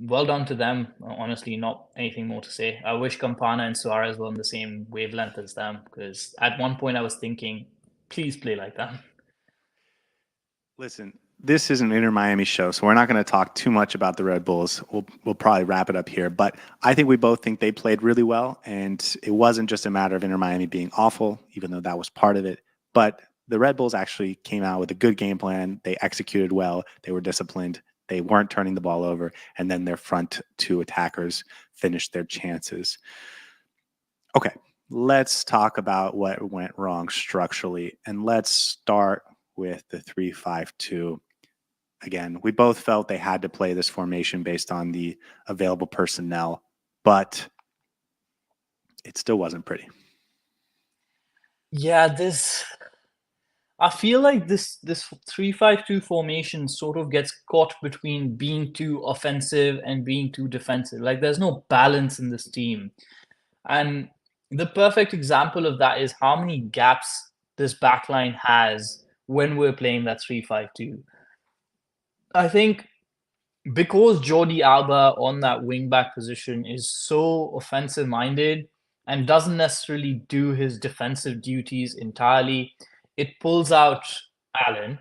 well done to them. Honestly, not anything more to say. I wish Campana and Suarez were on the same wavelength as them, because at one point I was thinking, please play like them.
Listen, this is an Inter Miami show, so we're not going to talk too much about the Red Bulls. We'll probably wrap it up here, but I think we both think they played really well, and it wasn't just a matter of Inter Miami being awful, even though that was part of it. But the Red Bulls actually came out with a good game plan. They executed well. They were disciplined. They weren't turning the ball over, and then their front two attackers finished their chances. Okay, let's talk about what went wrong structurally, and let's start with the 3-5-2. Again, we both felt they had to play this formation based on the available personnel, but it still wasn't pretty.
Yeah, I feel like this 3-5-2 formation sort of gets caught between being too offensive and being too defensive. Like there's no balance in this team. And the perfect example of that is how many gaps this backline has when we're playing that 3-5-2. I think because Jordi Alba on that wing back position is so offensive minded and doesn't necessarily do his defensive duties entirely, it pulls out Allen,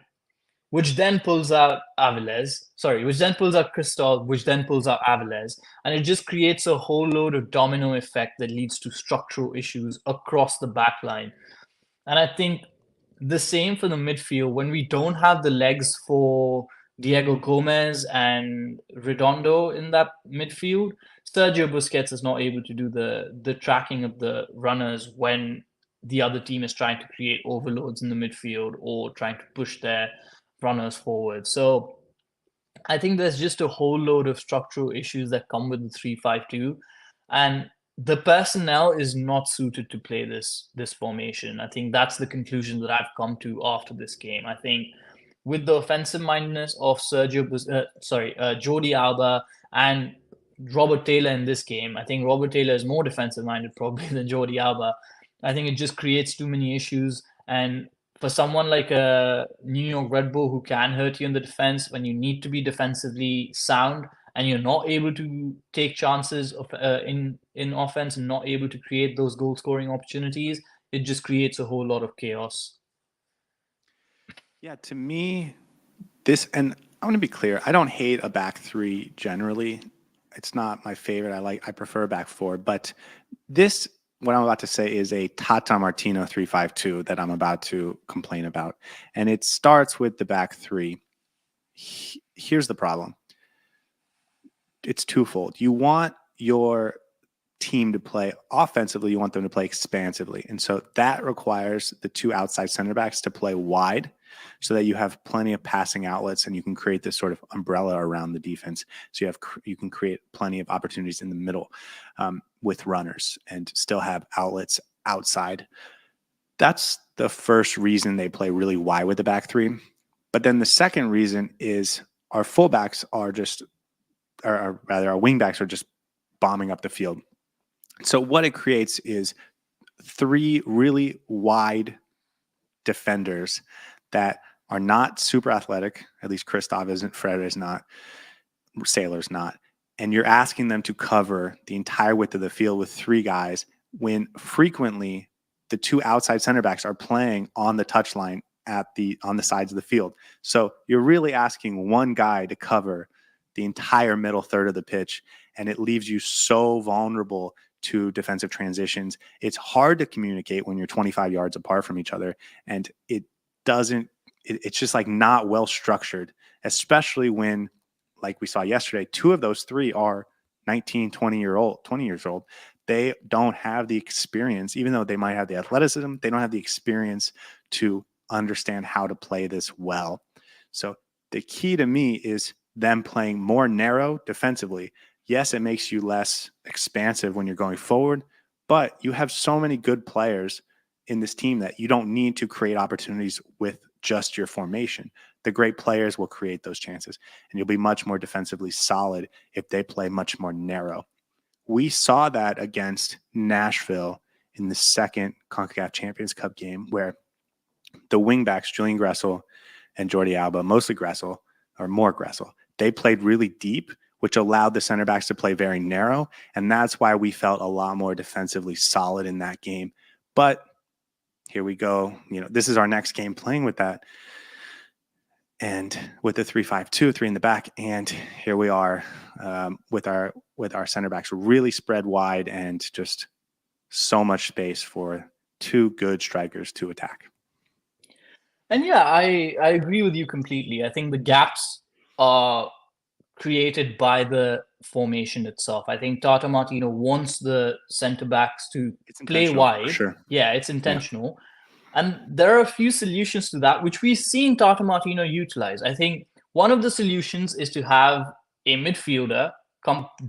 which then pulls out which then pulls out Crystal, which then pulls out Avilés. And it just creates a whole load of domino effect that leads to structural issues across the back line. And I think the same for the midfield. When we don't have the legs for Diego Gomez and Redondo in that midfield, Sergio Busquets is not able to do the tracking of the runners when the other team is trying to create overloads in the midfield or trying to push their runners forward. So I think there's just a whole load of structural issues that come with the 3-5-2, and the personnel is not suited to play this formation. I think that's the conclusion that I've come to after this game. I think with the offensive mindedness of Jordi Alba and Robert Taylor in this game, I think Robert Taylor is more defensive minded probably than Jordi Alba. I think it just creates too many issues. And for someone like a New York Red Bull who can hurt you in the defense when you need to be defensively sound and you're not able to take chances of in offense and not able to create those goal scoring opportunities, it just creates a whole lot of chaos.
Yeah, to me, and I want to be clear, I don't hate a back three generally. It's not my favorite. I prefer a back four, but this, what I'm about to say, is a Tata Martino 3-5-2 that I'm about to complain about. And it starts with the back three. Here's the problem. It's twofold. You want your team to play offensively, you want them to play expansively. And so that requires the two outside center backs to play wide so that you have plenty of passing outlets and you can create this sort of umbrella around the defense. So you can create plenty of opportunities in the middle with runners and still have outlets outside. That's the first reason they play really wide with the back three. But then the second reason is our fullbacks are just, or rather our wingbacks are just bombing up the field. So what it creates is three really wide defenders that are not super athletic. At least Kristoff isn't, Fred is not, Sailor's not. And you're asking them to cover the entire width of the field with three guys when frequently the two outside center backs are playing on the touchline on the sides of the field. So you're really asking one guy to cover the entire middle third of the pitch, and it leaves you so vulnerable to defensive transitions. It's hard to communicate when you're 25 yards apart from each other, and it's just like not well structured, especially when, like we saw yesterday, two of those three are 19, 20 years old. They don't have the experience, even though they might have the athleticism, they don't have the experience to understand how to play this well. So the key to me is them playing more narrow defensively. Yes, it makes you less expansive when you're going forward, but you have so many good players in this team that you don't need to create opportunities with just your formation. The great players will create those chances, and you'll be much more defensively solid if they play much more narrow. We saw that against Nashville in the second CONCACAF Champions Cup game, where the wingbacks, Julian Gressel and Jordi Alba, mostly Gressel, or more Gressel, they played really deep, which allowed the center backs to play very narrow. And that's why we felt a lot more defensively solid in that game. But here we go. This is our next game playing with that. And with the 3-5-2, three in the back. And here we are with our center backs really spread wide and just so much space for two good strikers to attack.
And yeah, I agree with you completely. I think the gaps are created by the formation itself. I think Tata Martino wants the center backs to play wide.
For sure.
Yeah, it's intentional. Yeah. And there are a few solutions to that, which we've seen Tata Martino utilize. I think one of the solutions is to have a midfielder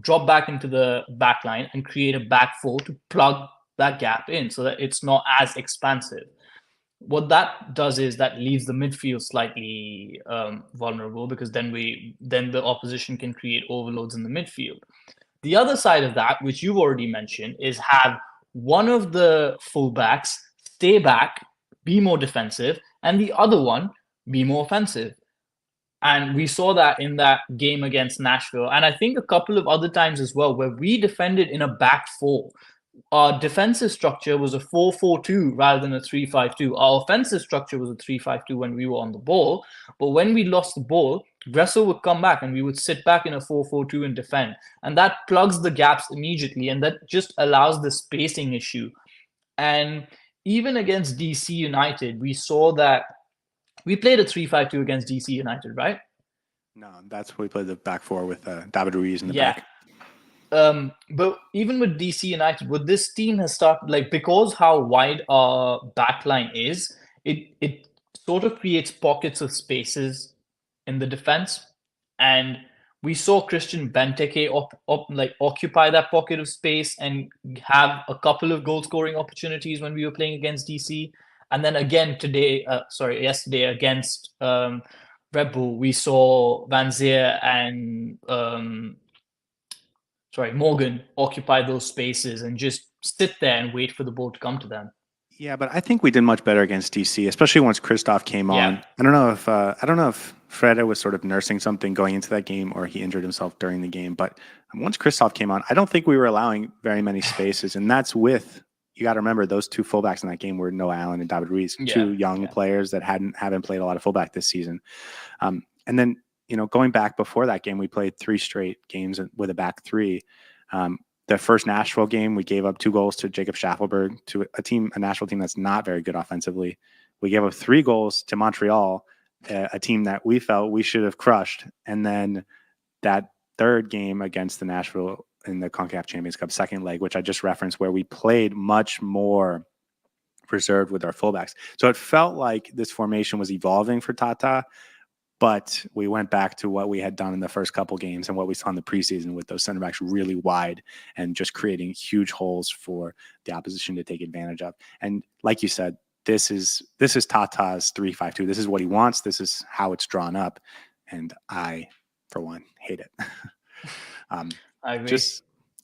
drop back into the back line and create a back four to plug that gap in so that it's not as expansive. What that does is that leaves the midfield slightly vulnerable, because then the opposition can create overloads in the midfield. The other side of that, which you've already mentioned, is have one of the fullbacks stay back, be more defensive, and the other one be more offensive. And we saw that in that game against Nashville, and I think a couple of other times as well, where we defended in a back four. Our defensive structure was a 4-4-2 rather than a 3-5-2. Our offensive structure was a 3-5-2 when we were on the ball. But when we lost the ball, Gressel would come back and we would sit back in a 4-4-2 and defend. And that plugs the gaps immediately. And that just allows the spacing issue. And even against DC United, we saw that we played a 3-5-2 against DC United, right?
No, that's what we played the back four with David Ruiz in the back.
But even with DC United, what this team has started, because how wide our backline is, it sort of creates pockets of spaces in the defense. And we saw Christian Benteke occupy that pocket of space and have a couple of goal scoring opportunities when we were playing against DC. And then again yesterday against Red Bull, we saw Van Zier and Morgan occupy those spaces and just sit there and wait for the ball to come to them.
Yeah, but I think we did much better against DC, especially once Kristoff came on. I don't know if Freda was sort of nursing something going into that game or he injured himself during the game. But once Kristoff came on, I don't think we were allowing very many spaces, and that's with, you got to remember, those two fullbacks in that game were Noah Allen and David Ruiz, two young players that haven't played a lot of fullback this season. And then going back before that game, we played 3 straight games with a back three. The first Nashville game, we gave up 2 goals to Jacob Schaffelberg, to a Nashville team that's not very good offensively. We gave up 3 goals to Montreal, a team that we felt we should have crushed. And then that third game against the Nashville in the CONCACAF Champions Cup second leg, which I just referenced, where we played much more reserved with our fullbacks. So it felt like this formation was evolving for Tata, but we went back to what we had done in the first couple games and what we saw in the preseason with those center backs really wide and just creating huge holes for the opposition to take advantage of. And like you said, this is Tata's 3-5-2. This is what he wants. This is how it's drawn up. And I, for one, hate it.
I agree.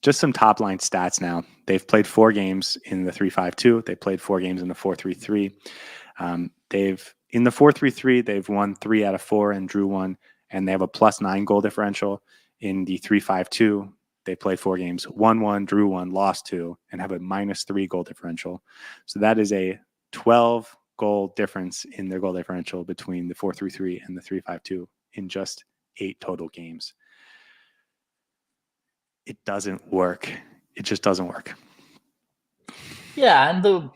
Just some top line stats now. They've played 4 games in the 3-5-2. They played 4 games in the 4-3-3. They've In the 4-3-3, they've won 3 out of 4 and drew 1, and they have a +9 goal differential. In the 3-5-2, they played 4 games, won 1, drew 1, lost 2, and have a -3 goal differential. So that is a 12 goal difference in their goal differential between the 4-3-3 and the 3-5-2 in just 8 total games. It doesn't work. It just doesn't work.
Yeah, and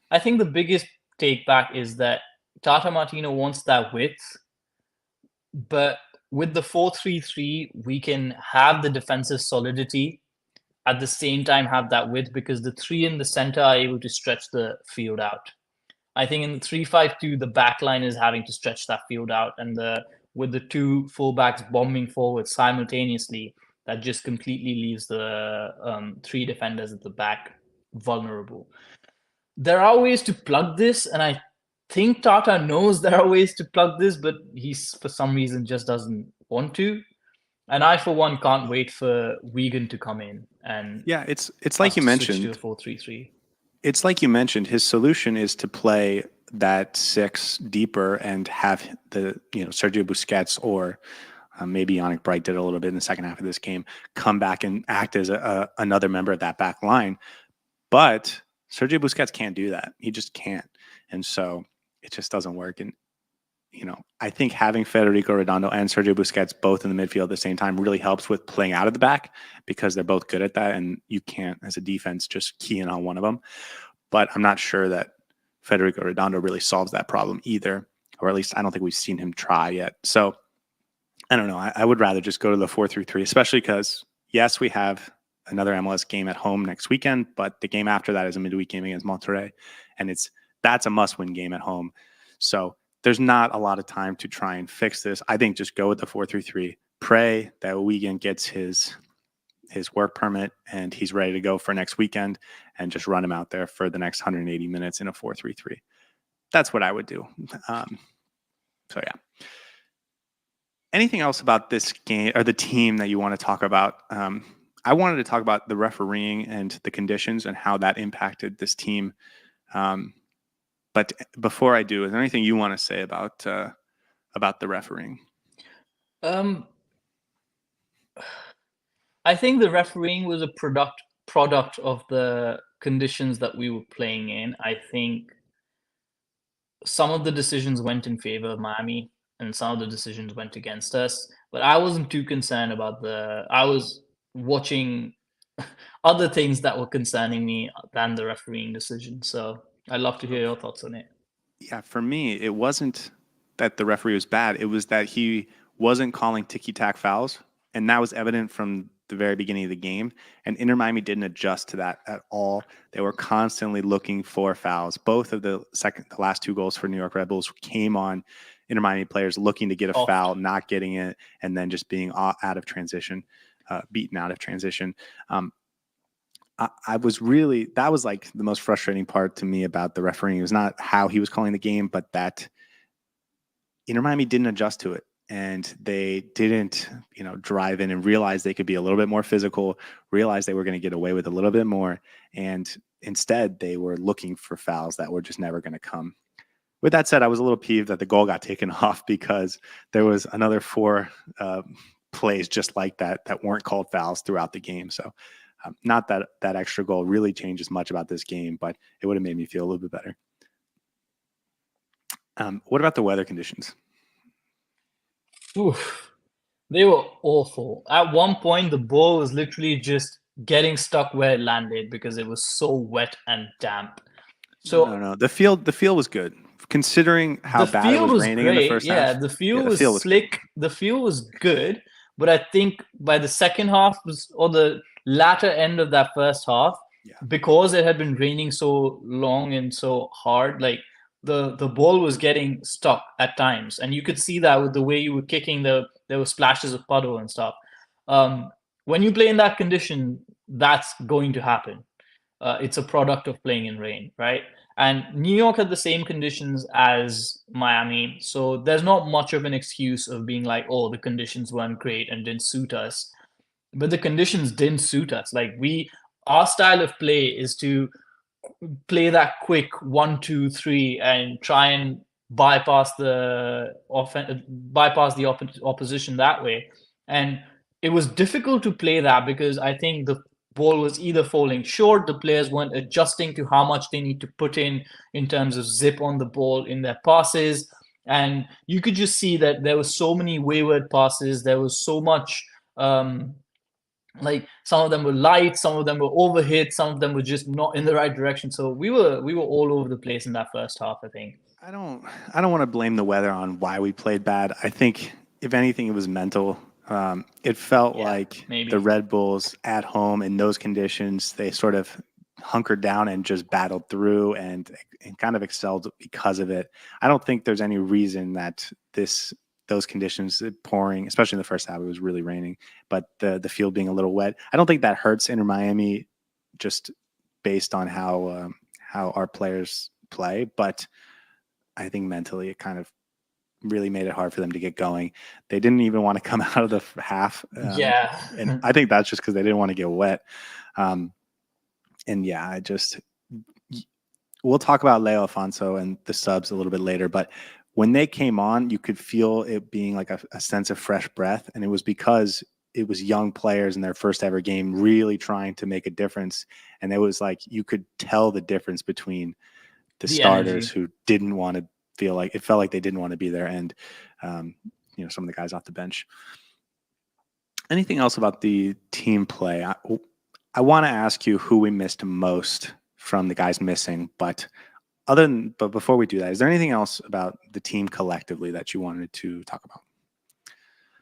I think the biggest take back is that Tata Martino wants that width, but with the 4-3-3, we can have the defensive solidity at the same time have that width because the three in the center are able to stretch the field out. I think in the 3-5-2, the back line is having to stretch that field out, and with the two fullbacks bombing forward simultaneously, that just completely leaves the 3 defenders at the back vulnerable. There are ways to plug this, and I think Tata knows there are ways to plug this, but he's for some reason just doesn't want to. And I, for one, can't wait for Wigan to come in and
Yeah, it's like you
switch to a
mentioned.
4-3-3.
It's like you mentioned. His solution is to play that 6 deeper and have the Sergio Busquets or maybe Yannick Bright did a little bit in the second half of this game come back and act as another member of that back line. But Sergio Busquets can't do that. He just can't, and so it just doesn't work. And I think having Federico Redondo and Sergio Busquets both in the midfield at the same time really helps with playing out of the back because they're both good at that, and you can't, as a defense, just key in on one of them. But I'm not sure that Federico Redondo really solves that problem either, or at least I don't think we've seen him try yet. So I don't know. I would rather just go to the 4-3-3, especially because, yes, we have another MLS game at home next weekend, but the game after that is a midweek game against Monterrey, and that's a must-win game at home. So there's not a lot of time to try and fix this. I think just go with the 4-3-3. Pray that Wigan gets his work permit and he's ready to go for next weekend, and just run him out there for the next 180 minutes in a 4-3-3. That's what I would do. So yeah. Anything else about this game or the team that you want to talk about? I wanted to talk about the refereeing and the conditions and how that impacted this team. But before I do, is there anything you want to say about the refereeing?
I think the refereeing was a product of the conditions that we were playing in. I think some of the decisions went in favor of Miami and some of the decisions went against us. But I wasn't too concerned about I was watching other things that were concerning me than the refereeing decision. So I'd love to hear your thoughts on it.
Yeah, for me, it wasn't that the referee was bad. It was that he wasn't calling ticky-tack fouls, and that was evident from the very beginning of the game. And Inter Miami didn't adjust to that at all. They were constantly looking for fouls. Both of the last 2 goals for New York Red Bulls came on Inter Miami players looking to get a foul, not getting it, and then just being out of transition, beaten out of transition. I was really, that was like the most frustrating part to me about the refereeing. It was not how he was calling the game, but that Inter Miami didn't adjust to it. And they didn't, drive in and realize they could be a little bit more physical, realize they were going to get away with a little bit more. And instead, they were looking for fouls that were just never going to come. With that said, I was a little peeved that the goal got taken off because there was another 4 plays just like that weren't called fouls throughout the game. So not that extra goal really changes much about this game, but it would have made me feel a little bit better. What about the weather conditions?
Oof. They were awful. At one point, the ball was literally just getting stuck where it landed because it was so wet and damp. So
no. The field was good considering how bad it was raining in the first half.
Yeah, the field was slick. The field was good, but I think by the second half or the latter end of that first half, because it had been raining so long and so hard, like the ball was getting stuck at times, and you could see that with the way you were kicking. There were splashes of puddle and stuff. When you play in that condition, that's going to happen. It's a product of playing in rain, right? And New York had the same conditions as Miami, so there's not much of an excuse of being like, oh, the conditions weren't great and didn't suit us. But the conditions didn't suit us. Like our style of play is to play that quick 1, 2, 3 and try and bypass the opposition that way. And it was difficult to play that because I think the ball was either falling short, the players weren't adjusting to how much they need to put in terms of zip on the ball in their passes. And you could just see that there was so many wayward passes. There was so much like some of them were light, some of them were overhit, some of them were just not in the right direction. So we were all over the place in that first half, I think.
I don't want to blame the weather on why we played bad. I think if anything, it was mental. It felt
Yeah,
like the
maybe.
Red Bulls at home in those conditions, they sort of hunkered down and just battled through and kind of excelled because of it. I don't think there's any reason that those conditions pouring, especially in the first half, it was really raining, but the field being a little wet, I don't think that hurts Inter Miami just based on how our players play, but I think mentally it kind of really made it hard for them to get going. They didn't even want to come out of the half,
Yeah.
and I think that's just because they didn't want to get wet. Um, and yeah, we'll talk about Leo Alfonso and the subs a little bit later, but when they came on, you could feel it being like a sense of fresh breath, and it was because it was young players in their first ever game really trying to make a difference, and it was like you could tell the difference between the
The
starters
energy.
who didn't want to feel like it felt like they didn't want to be there, and some of the guys off the bench. Anything else about the team play? I want to ask you who we missed most from the guys missing, but before we do that, is there anything else about the team collectively that you wanted to talk about?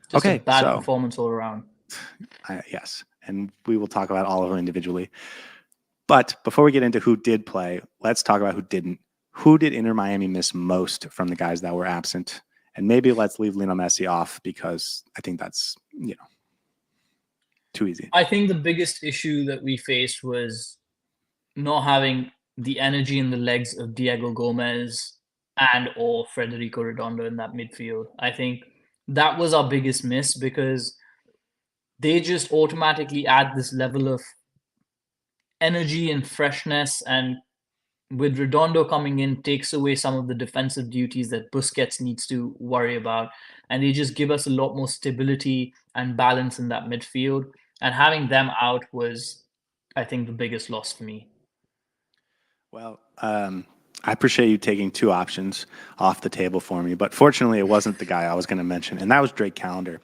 Just a
Okay,
bad
so
performance all around.
yes, and we will talk about all of them individually. But before we get into who did play, let's talk about who didn't. Who did Inter Miami miss most from the guys that were absent? And maybe let's leave Lionel Messi off because I think that's, too easy.
I think the biggest issue that we faced was not having the energy in the legs of Diego Gomez and or Federico Redondo in that midfield. I think that was our biggest miss because they just automatically add this level of energy and freshness, and with Redondo coming in takes away some of the defensive duties that Busquets needs to worry about, and they just give us a lot more stability and balance in that midfield, and having them out was, I think, the biggest loss for me.
Well, I appreciate you taking two options off the table for me, but fortunately, it wasn't the guy I was going to mention, and that was Drake Callender.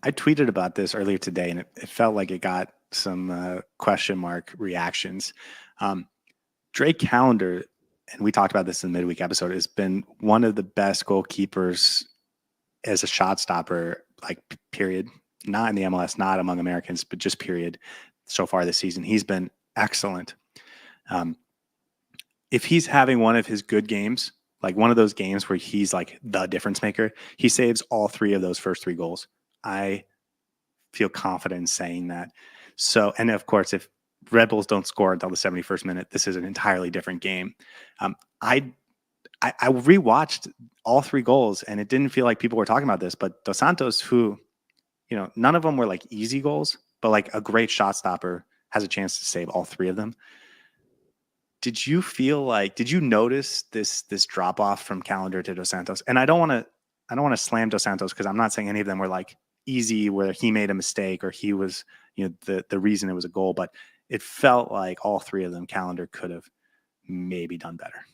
I tweeted about this earlier today, and it felt like it got some question mark reactions. Drake Callender, and we talked about this in the midweek episode, has been one of the best goalkeepers as a shot stopper, like period. Not in the MLS, not among Americans, but just period. So far this season, he's been excellent. If he's having one of his good games, like one of those games where he's like the difference maker, he saves all three of those first three goals. I feel confident in saying that. So, and of course, if Red Bulls don't score until the 71st minute, this is an entirely different game. Um, I I rewatched all three goals, and it didn't feel like people were talking about this. But Dos Santos, who, none of them were like easy goals, but like a great shot stopper, has a chance to save all three of them. Did you notice this drop off from Callender to Dos Santos? And I don't want to slam Dos Santos because I'm not saying any of them were like easy where he made a mistake or he was, the reason it was a goal, but it felt like all three of them Callender could have maybe done better.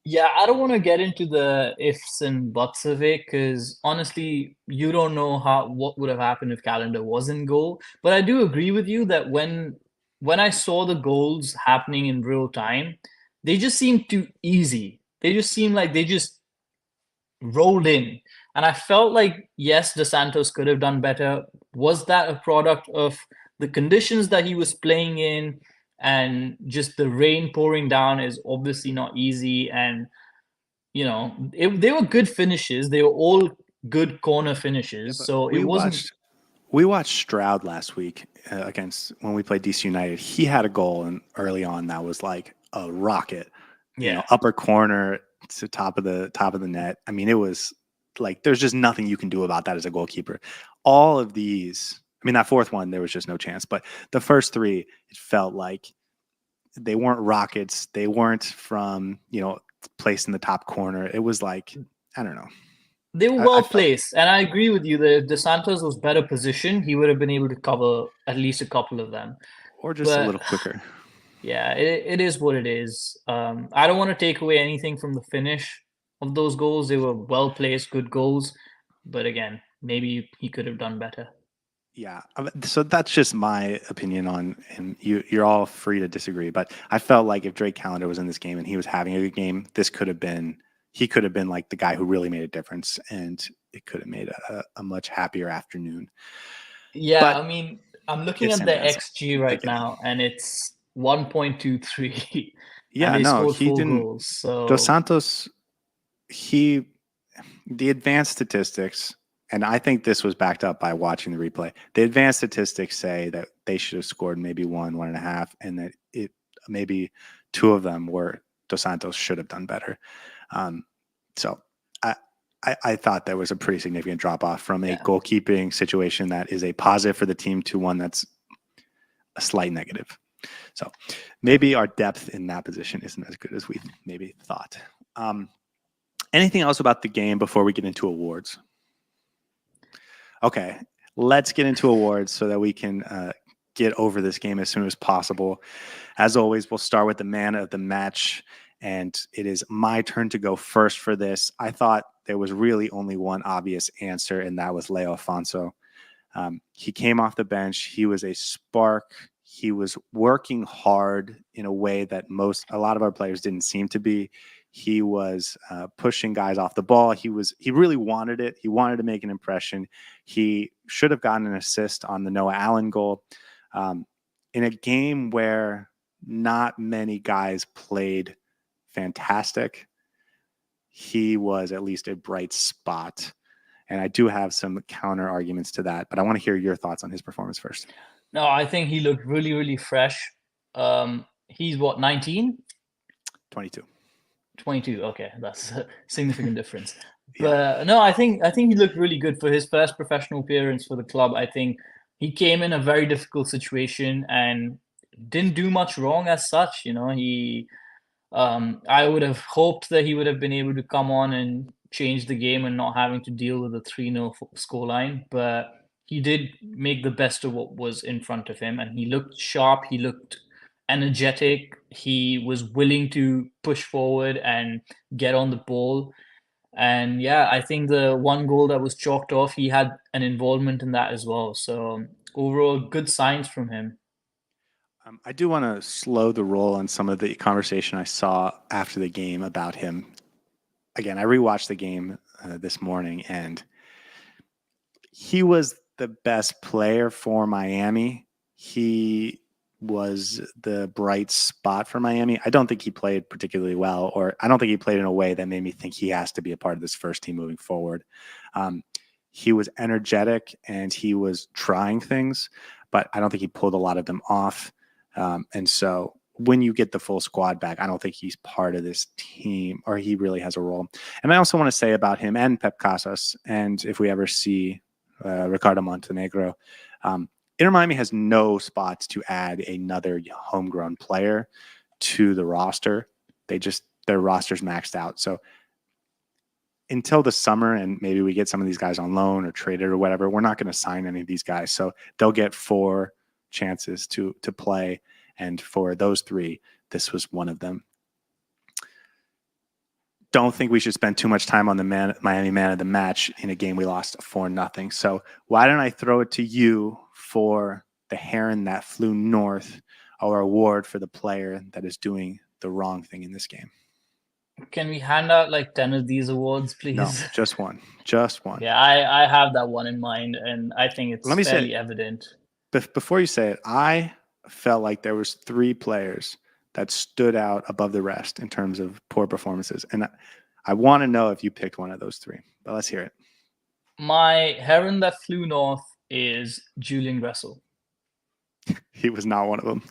Yeah, I don't want to get into the ifs and buts of it because honestly, you don't know what would have happened if Calendar was in goal. But I do agree with you that when I saw the goals happening in real time, they just seemed too easy. They just seemed like they just rolled in. And I felt like, yes, De Santos could have done better. Was that a product of the conditions that he was playing in? And just the rain pouring down is obviously not easy. And, they were good finishes. They were all good corner
Yeah,
finishes.
but
So it wasn't,
we watched Stroud last week against when we played DC United. He had a goal and early on that was like a rocket,
yeah.
upper corner to top of the net. I mean, it was like there's just nothing you can do about that as a goalkeeper. All of these, I mean, that fourth one there was just no chance. But the first three, it felt like they weren't rockets. They weren't from placed in the top corner. It was like, I don't know.
They were
I
well
felt,
placed, and I agree with you that if Dos Santos was better positioned, he would have been able to cover at least a couple of them.
or just a
But
little quicker.
yeah, it is what it is. I don't want to take away anything from the finish of those goals. They were well placed, good goals. But again, maybe he could have done better.
Yeah. So that's just my opinion on, and you're all free to disagree. But I felt like if Drake Callender was in this game and he was having a good game, he could have been like the guy who really made a difference, and it could have made a much happier afternoon.
Yeah,
But
I mean, I'm looking
it's
at
Sam
the
Dazzle.
XG
I
right
get it.
now, and it's 1.23, and
Yeah,
they
no,
scored
he
4
didn't.
goals.
Dos
So
Santos, the advanced statistics, and I think this was backed up by watching the replay. The advanced statistics say that they should have scored maybe 1.5, and that it maybe 2 of them were Dos Santos should have done better. So I thought there was a pretty significant drop off from a
yeah,
goalkeeping situation that is a positive for the team to one that's a slight negative. So maybe our depth in that position isn't as good as we maybe thought. Anything else about the game before we get into awards? Okay, let's get into awards so that we can get over this game as soon as possible. As always, we'll start with the man of the match, and it is my turn to go first for this. I thought there was really only one obvious answer, and that was Leo Afonso. He came off the bench. He was a spark. He was working hard in a way that a lot of our players didn't seem to be. He was pushing guys off the ball. He really wanted it. He wanted to make an impression. He should have gotten an assist on the Noah Allen goal. In a game where not many guys played fantastic, he was at least a bright spot. And I do have some counter arguments to that, but I want to hear your thoughts on his performance first.
no, I think he looked really, really fresh. He's what, 19?
22.
22. Okay, that's a significant difference.
Yeah.
But no, I think he looked really good for his first professional appearance for the club. I think he came in a very difficult situation and didn't do much wrong as such. I would have hoped that he would have been able to come on and change the game and not having to deal with a 3-0 scoreline. But he did make the best of what was in front of him, and he looked sharp. He looked energetic. He was willing to push forward and get on the ball. And yeah, I think the one goal that was chalked off, he had an involvement in that as well. So overall, good signs from him.
I do want to slow the roll on some of the conversation I saw after the game about him. Again, I rewatched the game this morning, and he was the best player for Miami. He was the bright spot for Miami. I don't think he played particularly well, or I don't think he played in a way that made me think he has to be a part of this first team moving forward. He was energetic and he was trying things, but I don't think he pulled a lot of them off. And so when you get the full squad back, I don't think he's part of this team, or he really has a role. And I also want to say about him and Pep Casas, and if we ever see Ricardo Montenegro, Inter Miami has no spots to add another homegrown player to the roster. Their roster's maxed out. So until the summer, and maybe we get some of these guys on loan or traded or whatever, we're not going to sign any of these guys. So they'll get 4 chances to play. And for those 3, this was one of them. Don't think we should spend too much time on the Miami man of the match in a game we lost 4-0. So why don't I throw it to you for the heron that flew north, our award for the player that is doing the wrong thing in this game?
Can we hand out like 10 of these awards,
No,
please?
just one. Just one.
Yeah, I have that one in mind, and I think it's
Let me
fairly
say,
evident.
before you say it, I felt like there was 3 players that stood out above the rest in terms of poor performances. And I want to know if you picked one of those 3, but let's hear it.
My heron that flew north is Julian Gressel.
He was not one of them.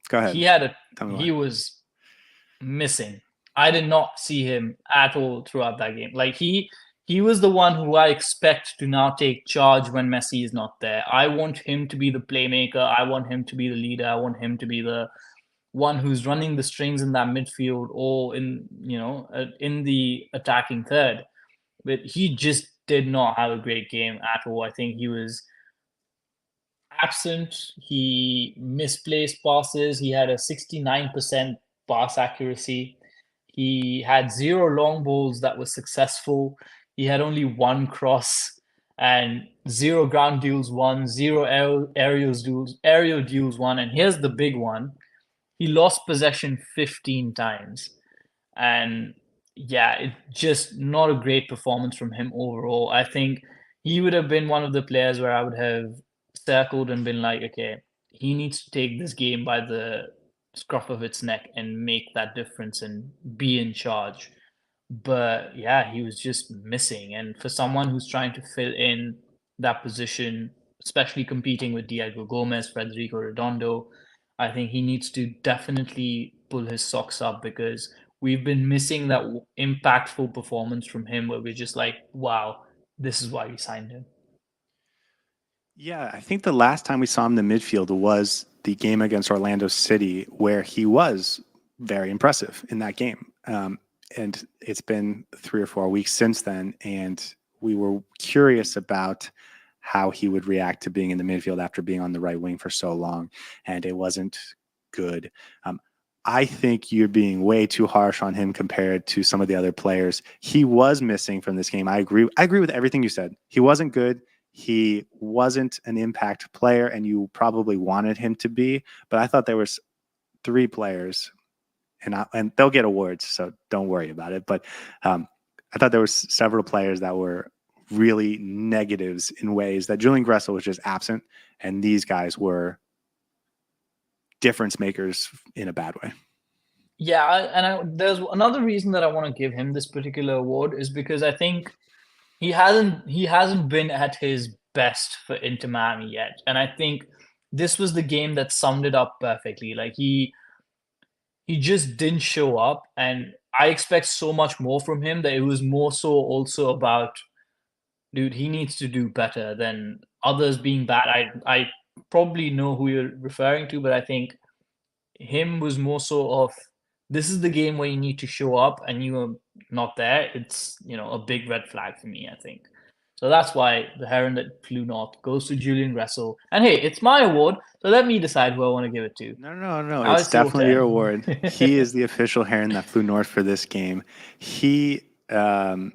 Go ahead.
He was missing. I did not see him at all throughout that game. Like he was the one who I expect to now take charge when Messi is not there. I want him to be the playmaker. I want him to be the leader. I want him to be the one who's running the strings in that midfield or in the attacking third. But he just did not have a great game at all. I think he was absent. He misplaced passes. He had a 69% pass accuracy. He had 0 long balls that were successful. He had only 1 cross and 0 ground duels won, 0 aerial duels won. And here's the big one. He lost possession 15 times. And yeah, it's just not a great performance from him overall. I think he would have been one of the players where I would have circled and been like, okay, he needs to take this game by the scruff of its neck and make that difference and be in charge. But yeah, he was just missing. And for someone who's trying to fill in that position, especially competing with Diego Gomez, Federico Redondo, I think he needs to definitely pull his socks up because we've been missing that impactful performance from him where we're just like, wow, this is why we signed him.
Yeah, I think the last time we saw him in the midfield was the game against Orlando City, where he was very impressive in that game. And it's been 3 or 4 weeks since then, and we were curious about how he would react to being in the midfield after being on the right wing for so long, and it wasn't good. I think you're being way too harsh on him compared to some of the other players. He was missing from this game. I agree. I agree with everything you said. He wasn't good. He wasn't an impact player, and you probably wanted him to be. But I thought there was 3 players, and they'll get awards, so don't worry about it. But I thought there was several players that were really negatives in ways that Julian Gressel was just absent, and these guys were difference makers in a bad way.
Yeah, there's another reason that I want to give him this particular award is because I think he hasn't been at his best for Inter Miami yet, and I think this was the game that summed it up perfectly. Like he just didn't show up, and I expect so much more from him that it was more so also about, dude, he needs to do better than others being bad. I probably know who you're referring to, but I think him was more so of this is the game where you need to show up and you are not there. It's a big red flag for me, I think. So that's why the heron that flew north goes to Julian Gressel. And hey, it's my award, so let me decide who I want to give it to.
No.
Now
It's
it's your
definitely your
turn.
award. He is the official heron that flew north for this game. He, I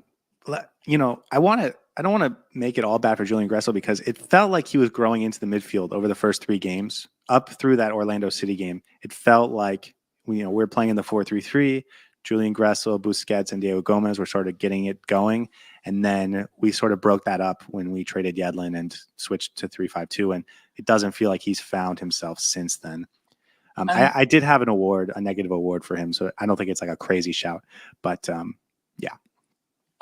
don't want to make it all bad for Julian Gressel because it felt like he was growing into the midfield over the first 3 games up through that Orlando City game. It felt like, we're playing in the 4-3-3. Julian Gressel, Busquets, and Diego Gomez were sort of getting it going. And then we sort of broke that up when we traded Yedlin and switched to 3-5-2. And it doesn't feel like he's found himself since then. I did have a negative award for him. So I don't think it's like a crazy shout. But yeah.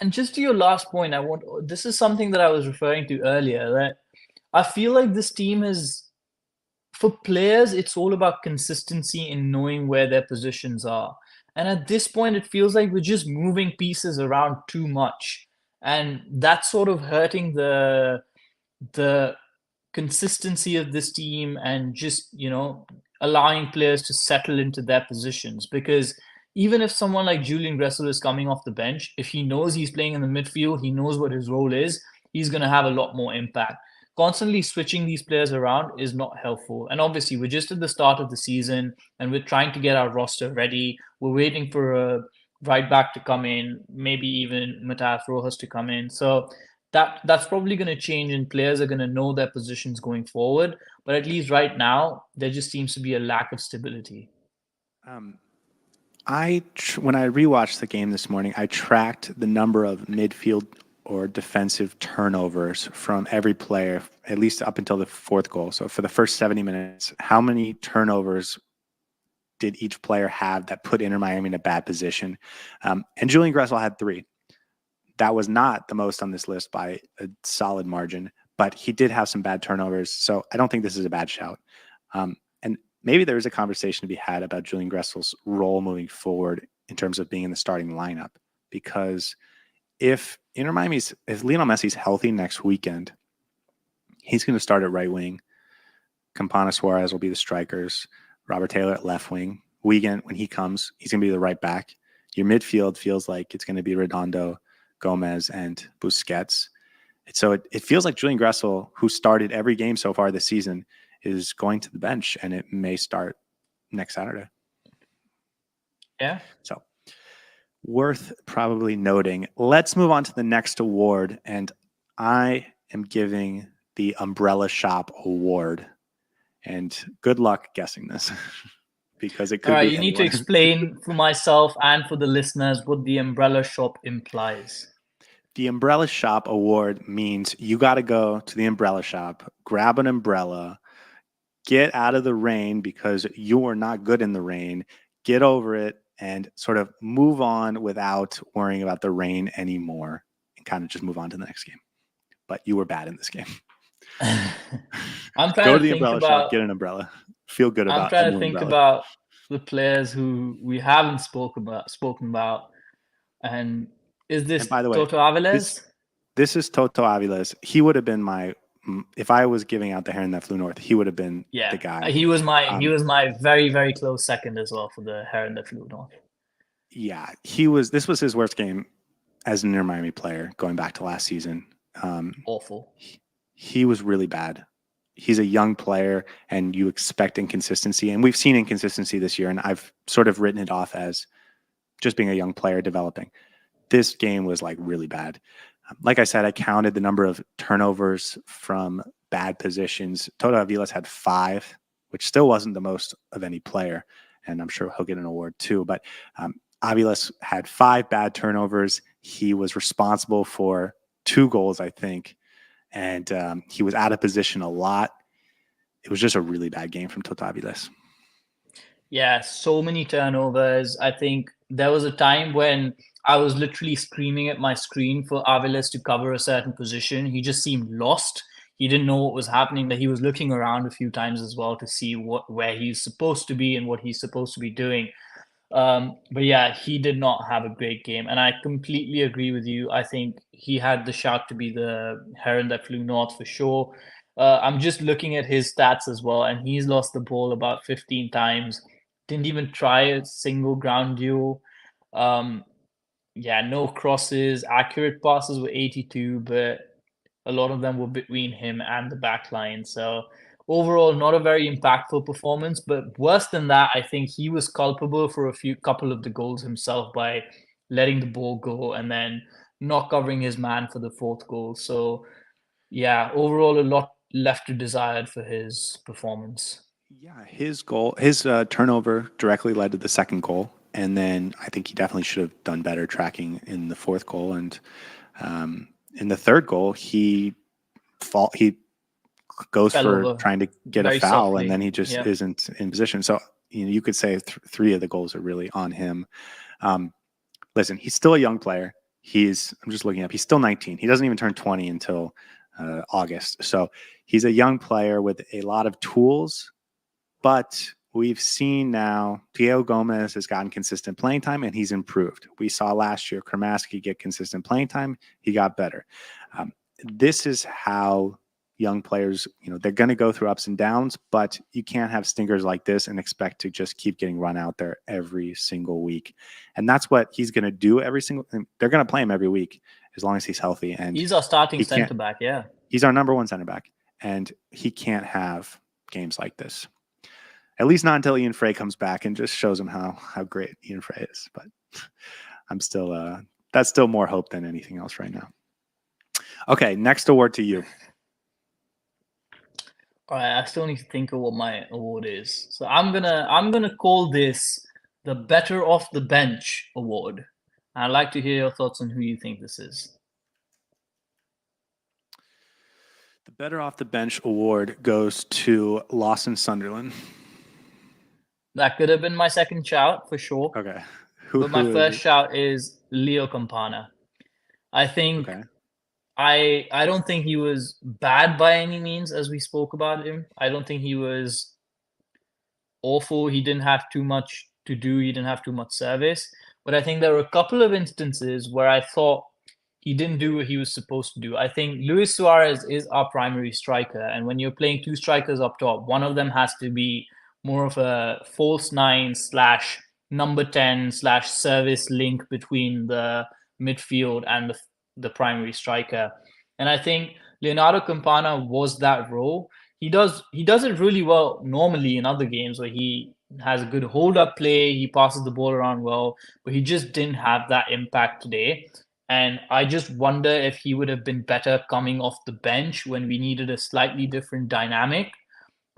And just to your last point, this is something that I was referring to earlier, that I feel like this team is, for players, it's all about consistency in knowing where their positions are. And at this point, it feels like we're just moving pieces around too much. And that's sort of hurting the consistency of this team and just, allowing players to settle into their positions. Because even if someone like Julian Gressel is coming off the bench, if he knows he's playing in the midfield, he knows what his role is, he's going to have a lot more impact. Constantly switching these players around is not helpful. And obviously, we're just at the start of the season and we're trying to get our roster ready. We're waiting for a right back to come in, maybe even Matthias Rojas to come in. So that's probably going to change and players are going to know their positions going forward. But at least right now, there just seems to be a lack of stability.
When I rewatched the game this morning, I tracked the number of midfield or defensive turnovers from every player, at least up until the 4th goal. So for the first 70 minutes, how many turnovers did each player have that put Inter Miami in a bad position? And Julian Gressel had 3. That was not the most on this list by a solid margin, but he did have some bad turnovers. So I don't think this is a bad shout. And maybe there is a conversation to be had about Julian Gressel's role moving forward in terms of being in the starting lineup, because if Lionel Messi's healthy next weekend, he's going to start at right wing. Campana, Suarez will be the strikers. Robert Taylor at left wing. Wigan, when he comes, he's going to be the right back. Your midfield feels like it's going to be Redondo, Gomez, and Busquets. So it feels like Julian Gressel, who started every game so far this season, is going to the bench, and it may start next Saturday.
Yeah.
So worth probably noting. Let's move on to the next award, and I am giving the Umbrella Shop Award. And good luck guessing this because it could
All right,
be
you need to
anyone.
explain for myself and for the listeners what the umbrella shop implies.
The Umbrella Shop Award means you got to go to the umbrella shop, grab an umbrella, get out of the rain because you are not good in the rain, get over it, and sort of move on without worrying about the rain anymore and kind of just move on to the next game. But you were bad in this game.
I'm
Go
trying
to
to
the
think
umbrella shop,
about
get an umbrella, feel good
I'm
about a
trying to
new
think
umbrella.
about the players who we haven't spoken about. And is this
And by the way,
Toto Aviles?
this is Toto Aviles. He would have been if I was giving out the Heron That Flew North, he would have been
Yeah,
the guy.
he was my very, very close second as well for the Heron That Flew North.
Yeah, this was his worst game as an Inter Miami player going back to last season.
Awful.
He was really bad. He's a young player, and you expect inconsistency, and we've seen inconsistency this year. And I've sort of written it off as just being a young player developing. This game was like really bad. Like I said, I counted the number of turnovers from bad positions. Toto Aviles had 5, which still wasn't the most of any player, and I'm sure he'll get an award too. But Aviles had 5 bad turnovers. He was responsible for 2 goals, I think, and he was out of position a lot. It was just a really bad game from Toto Aviles.
Yeah, so many turnovers. I think there was a time when I was literally screaming at my screen for Aviles to cover a certain position. He just seemed lost. He didn't know what was happening. That he was looking around a few times as well to see where he's supposed to be and what he's supposed to be doing. But yeah, he did not have a great game, and I completely agree with you. I think he had the shout to be the Heron That Flew North for sure. I'm just looking at his stats as well, and he's lost the ball about 15 times. Didn't even try a single ground duel. Um, yeah, no crosses. Accurate passes were 82, but a lot of them were between him and the back line. So overall, not a very impactful performance. But worse than that, I think he was culpable for couple of the goals himself by letting the ball go and then not covering his man for the 4th goal. So yeah, overall, a lot left to desired for his performance.
Yeah, his turnover directly led to the 2nd goal, and then I think he definitely should have done better tracking in the 4th goal. And in the 3rd goal, he goes
Fell
for
over
trying to get a
very
foul,
softly.
and then he just
Yeah.
isn't in position. So you could say 3 of the goals are really on him. Listen, he's still a young player. I'm just looking up. He's still 19. He doesn't even turn 20 until August. So he's a young player with a lot of tools. But we've seen now Diego Gomez has gotten consistent playing time, and he's improved. We saw last year Kramaski get consistent playing time. He got better. This is how young players, they're going to go through ups and downs, but you can't have stinkers like this and expect to just keep getting run out there every single week. And that's what he's going to do they're going to play him every week as long as he's healthy. And
he's our starting center back. Yeah.
He's our number 1 center back, and he can't have games like this. At least not until Ian Frey comes back and just shows him how great Ian Frey is. But I'm still that's still more hope than anything else right now. Okay, next award to you.
All right, I still need to think of what my award is. So I'm gonna call this the Better Off the Bench Award. I'd like to hear your thoughts on who you think this is.
The Better Off the Bench Award goes to Lawson Sunderland.
That could have been my second shout for sure.
Okay.
But my first shout is Leo Campana. I think I don't think he was bad by any means, as we spoke about him. I don't think he was awful. He didn't have too much to do. He didn't have too much service. But I think there were a couple of instances where I thought he didn't do what he was supposed to do. I think Luis Suarez is our primary striker. And when you're playing 2 strikers up top, one of them has to be more of a false nine slash number 10 slash service link between the midfield and the primary striker. And I think Leonardo Campana was that role. He does it really well normally in other games where he has a good hold up play, he passes the ball around well, but he just didn't have that impact today. And I just wonder if he would have been better coming off the bench when we needed a slightly different dynamic,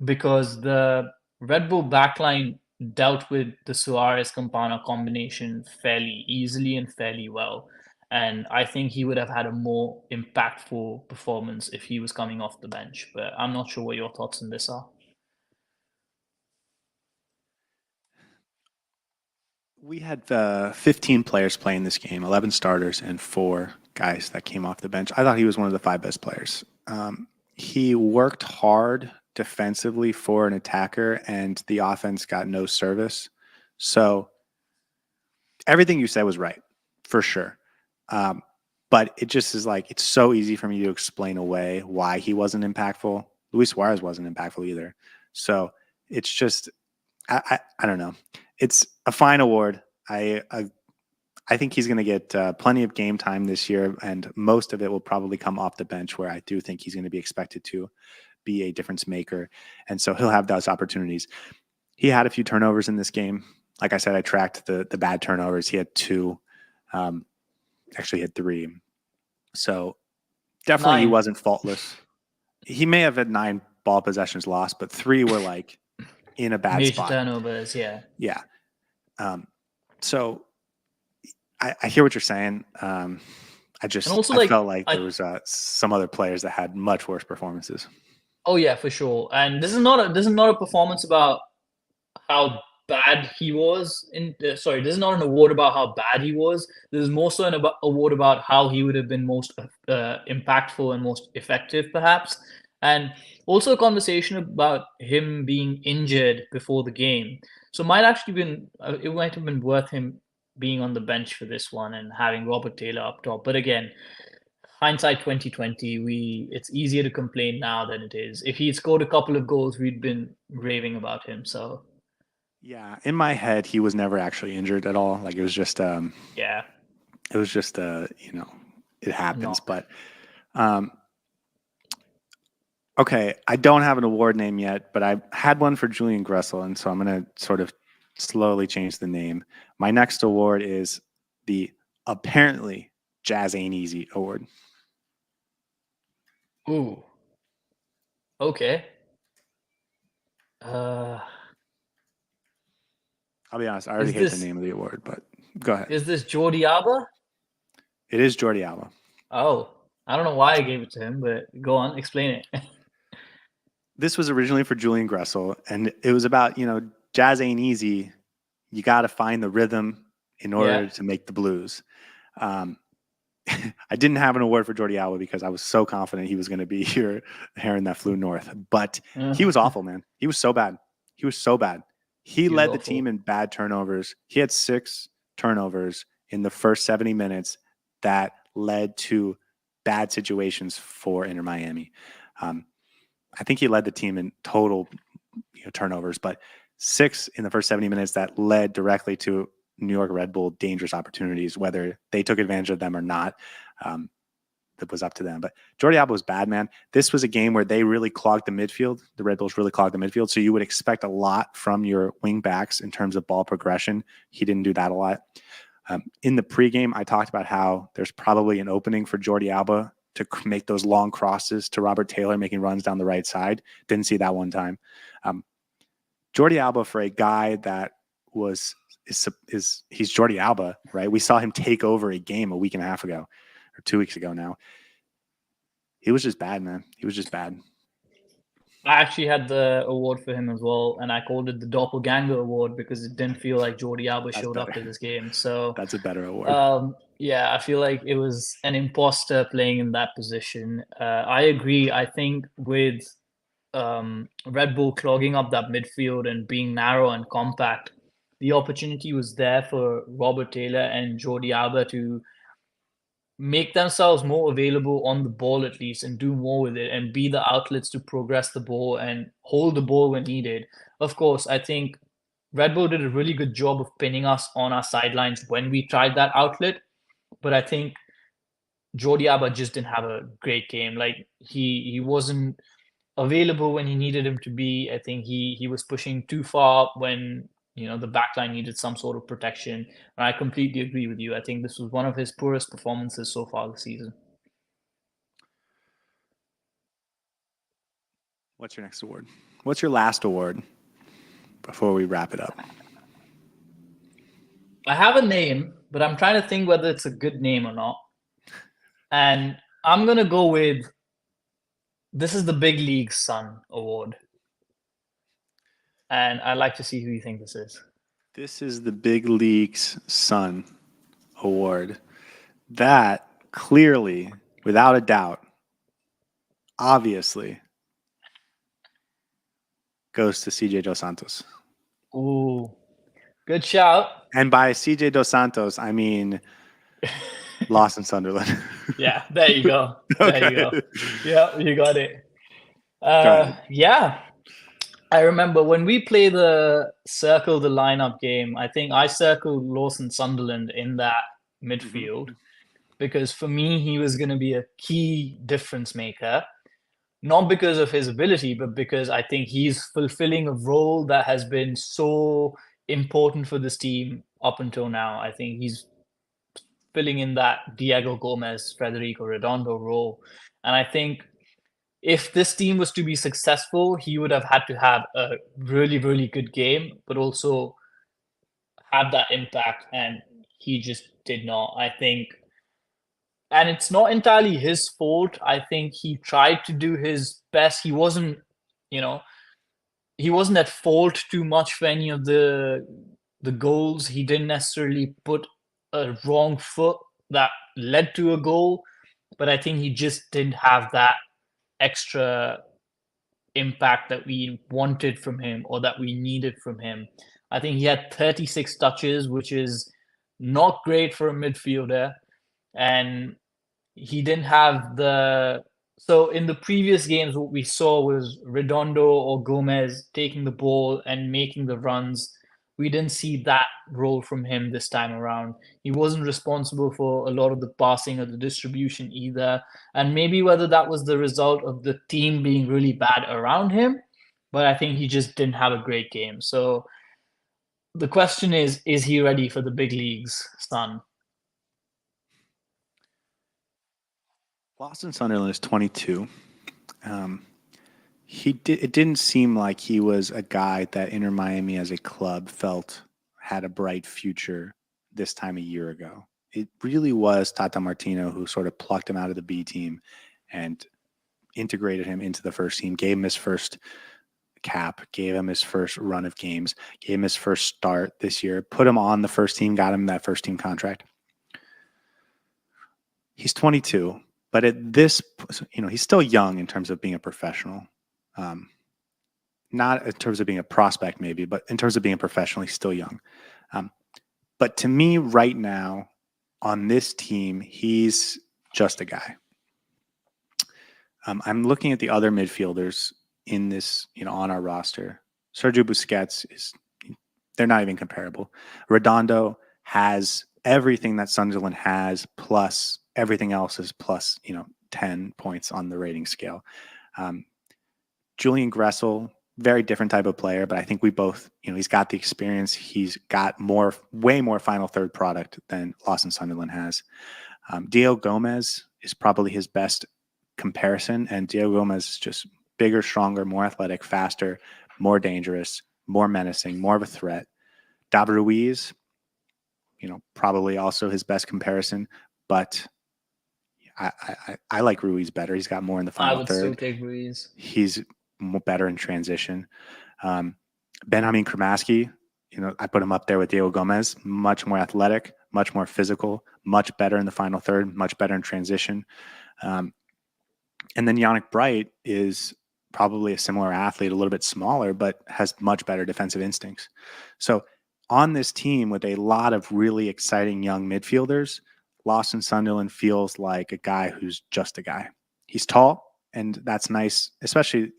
because the Red Bull backline dealt with the Suarez Campana combination fairly easily and fairly well. And I think he would have had a more impactful performance if he was coming off the bench. But I'm not sure what your thoughts on this are.
We had 15 players playing this game, 11 starters and 4 guys that came off the bench. I thought he was one of the 5 best players. He worked hard defensively for an attacker, and the offense got no service. So everything you said was right, for sure. But it just is like, it's so easy for me to explain away why he wasn't impactful. Luis Suarez wasn't impactful either. So it's just, I don't know. It's a fine award. I think he's going to get plenty of game time this year, and most of it will probably come off the bench, where I do think he's going to be expected to be a difference maker, and so he'll have those opportunities. He had a few turnovers in this game. Like I said, I tracked the bad turnovers. He had 2, actually he had 3. So definitely he
9
wasn't faultless. He may have had 9 ball possessions lost, but 3 were like in a bad
major
spot.
turnovers, yeah.
Yeah. So I hear what you're saying. I felt like there was some other players that had much worse performances.
Oh yeah, for sure. And this is not a performance about how bad he was in sorry, this is not an award about how bad he was. This is more so an award about how he would have been most impactful and most effective, perhaps. And also a conversation about him being injured before the game. So it might have been worth him being on the bench for this one and having Robert Taylor up top. But again, hindsight 2020, it's easier to complain now than it is. If he had scored a couple of goals, we'd been raving about him. So
Yeah, in my head, he was never actually injured at all. Like, it was just,
yeah,
it happens.
knock.
But okay, I don't have an award name yet, but I had one for Julian Gressel, and so I'm going to sort of slowly change the name. My next award is the apparently Jazz Ain't Easy award.
Ooh, okay. Uh,
I'll be honest, I already
is
hate the
this
name of the award, but go ahead.
is this Jordi Alba?
It is Jordi Alba.
Oh, I don't know why I gave it to him, but go on, explain it.
This was originally for Julian Gressel, and it was about, jazz ain't easy. You got to find the rhythm in order
Yeah.
to make the blues. I didn't have an award for Jordi Alba because I was so confident he was going to be here, heron that flew north. But he was awful, man. He was so bad. He was so bad. He
was
led the
awful.
team in bad turnovers. He had 6 turnovers in the first 70 minutes that led to bad situations for Inter Miami. I think he led the team in total turnovers, but 6 in the first 70 minutes that led directly to New York Red Bull dangerous opportunities. Whether they took advantage of them or not, that was up to them. But Jordi Alba was bad, man. This was a game where they really clogged the midfield. The Red Bulls really clogged the midfield. So you would expect a lot from your wing backs in terms of ball progression. He didn't do that a lot. In the pregame, I talked about how there's probably an opening for Jordi Alba to make those long crosses to Robert Taylor, making runs down the right side. Didn't see that one time. Jordi Alba, for a guy that he's Jordi Alba, right? We saw him take over a game a week and a half ago, or 2 weeks ago now. He was just bad, man. He was just bad.
I actually had the award for him as well, and I called it the Doppelganger Award because it didn't feel like Jordi Alba showed up to this game. So
that's a better award.
Yeah, I feel like it was an imposter playing in that position. I agree. I think with Red Bull clogging up that midfield and being narrow and compact, the opportunity was there for Robert Taylor and Jordi Alba to make themselves more available on the ball at least and do more with it and be the outlets to progress the ball and hold the ball when needed. Of course, I think Red Bull did a really good job of pinning us on our sidelines when we tried that outlet, but I think Jordi Alba just didn't have a great game. Like he wasn't available when he needed him to be. I think he was pushing too far when the backline needed some sort of protection. And I completely agree with you. I think this was one of his poorest performances so far this season.
What's your next award? What's your last award before we wrap it up?
I have a name, but I'm trying to think whether it's a good name or not. And I'm gonna go with this is the Big League Son Award. And I'd like to see who you think this is.
This is the Big League's Son Award. That clearly, without a doubt, obviously, goes to CJ Dos Santos.
Ooh, good shout.
And by CJ Dos Santos, I mean Lawson Sunderland.
Yeah, there you go. There you go. Yeah, you got it.
ahead.
Yeah. I remember when we play the circle the lineup game, I think I circled Lawson Sunderland in that midfield because for me, he was going to be a key difference maker. Not because of his ability, but because I think he's fulfilling a role that has been so important for this team up until now. I think he's filling in that Diego Gomez, Federico Redondo role. And I think if this team was to be successful, he would have had to have a really, really good game, but also have that impact. And he just did not. I think, and it's not entirely his fault. I think he tried to do his best. You know, he wasn't at fault too much for any of the goals. He didn't necessarily put a wrong foot that led to a goal, but I think he just didn't have that extra impact that we wanted from him or that we needed from him. I think he had 36 touches, which is not great for a midfielder. And he didn't have the. So in the previous games, what we saw was Redondo or Gomez taking the ball and making the runs. We didn't see that role from him this time around. He wasn't responsible for a lot of the passing or the distribution either. And maybe whether that was the result of the team being really bad around him, but I think he just didn't have a great game. So the question is he ready for the big leagues, son?
Lawson Sunderland is 22. It didn't seem like he was a guy that Inter Miami as a club felt had a bright future this time a year ago. It really was Tata Martino who sort of plucked him out of the B team and integrated him into the first team, gave him his first cap, gave him his first run of games, gave him his first start this year, put him on the first team, got him that first team contract. He's 22, but at this, he's still young in terms of being a professional. Not in terms of being a prospect, maybe, but in terms of being a professional, he's still young. But to me, right now, on this team, he's just a guy. I'm looking at the other midfielders in this, on our roster. Sergio Busquets they're not even comparable. Redondo has everything that Sunderland has, plus everything else is plus, 10 points on the rating scale. Julian Gressel, very different type of player, but I think we both, he's got the experience. He's got way more final third product than Lawson Sunderland has. Diego Gomez is probably his best comparison, and Diego Gomez is just bigger, stronger, more athletic, faster, more dangerous, more menacing, more of a threat. David Ruiz, probably also his best comparison, but I like Ruiz better. He's got more in the final
I would
third.
still take Ruiz.
He's better in transition. Benjamin Kramaski, I put him up there with Diego Gomez, much more athletic, much more physical, much better in the final third, much better in transition. And then Yannick Bright is probably a similar athlete, a little bit smaller, but has much better defensive instincts. So on this team with a lot of really exciting young midfielders, Lawson Sunderland feels like a guy who's just a guy. He's tall, and that's nice, especially,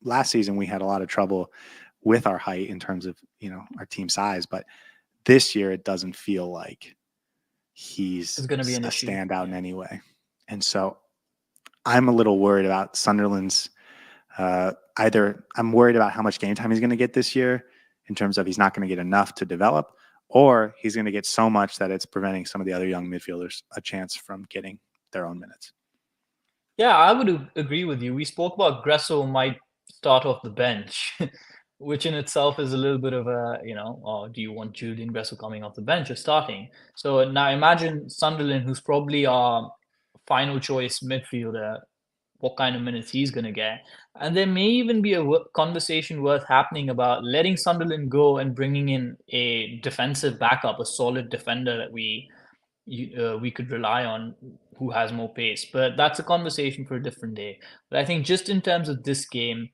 last season we had a lot of trouble with our height in terms of, our team size, but this year it doesn't feel like he's
It's going to be an
a
issue.
standout in any way. And so I'm a little worried about Sunderland's either I'm worried about how much game time he's going to get this year in terms of he's not going to get enough to develop, or he's going to get so much that it's preventing some of the other young midfielders a chance from getting their own minutes.
Yeah, I would agree with you. We spoke about Gresso might start off the bench, which in itself is a little bit of a, do you want Julian Gresso coming off the bench or starting? So now imagine Sunderland, who's probably our final choice midfielder, what kind of minutes he's going to get. And there may even be a conversation worth happening about letting Sunderland go and bringing in a defensive backup, a solid defender that we could rely on who has more pace. But that's a conversation for a different day. But I think just in terms of this game,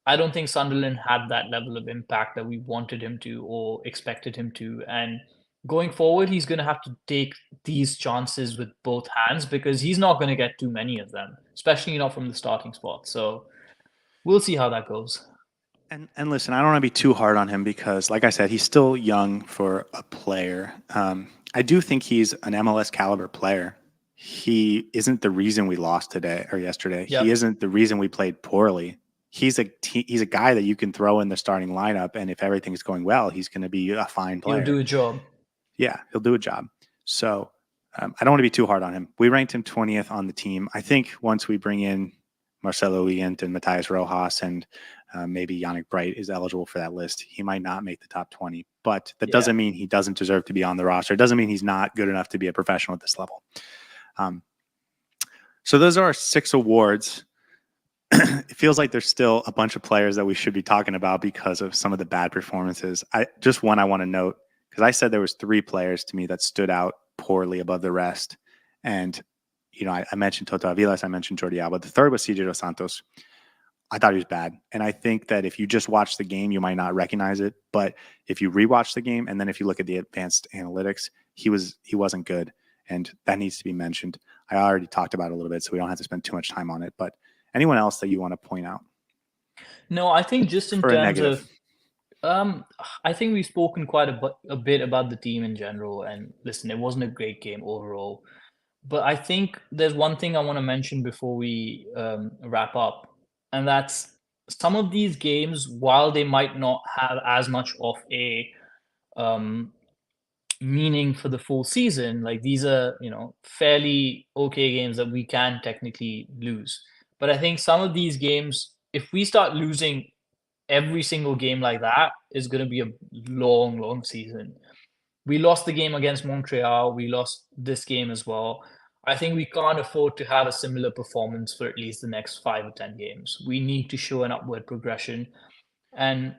I don't think Sunderland had that level of impact that we wanted him to or expected him to. And going forward, he's going to have to take these chances with both hands because he's not going to get too many of them, especially not from the starting spot. So we'll see how that goes.
And listen, I don't want to be too hard on him because, like I said, he's still young for a player. I do think he's an MLS caliber player. He isn't the reason we lost today or yesterday.
Yep.
He isn't the reason we played poorly. He's a guy that you can throw in the starting lineup, and if everything's going well, he's going to be a fine player.
He'll do a job.
Yeah, he'll do a job. So I don't want to be too hard on him. We ranked him 20th on the team. I think once we bring in Marcelo Uient and Matthias Rojas and maybe Yannick Bright is eligible for that list, he might not make the top 20. But that doesn't mean he doesn't deserve to be on the roster. It doesn't mean he's not good enough to be a professional at this level. So those are our 6 awards. It feels like there's still a bunch of players that we should be talking about because of some of the bad performances. I want to note, because I said there was 3 players to me that stood out poorly above the rest. And, I mentioned Toto Aviles, I mentioned Jordi Alba. The third was CJ Dos Santos. I thought he was bad. And I think that if you just watch the game, you might not recognize it. But if you rewatch the game and then if you look at the advanced analytics, he wasn't good. And that needs to be mentioned. I already talked about it a little bit, so we don't have to spend too much time on it. But anyone else that you want to point out?
No, I think just in terms of I think we've spoken quite a bit about the team in general. And listen, it wasn't a great game overall. But I think there's one thing I want to mention before we wrap up, and that's some of these games, while they might not have as much of a um, meaning for the full season, like these are, fairly okay games that we can technically lose. But I think some of these games, if we start losing every single game like that, is going to be a long, long season. We lost the game against Montreal. We lost this game as well. I think we can't afford to have a similar performance for at least the next 5 or 10 games. We need to show an upward progression, and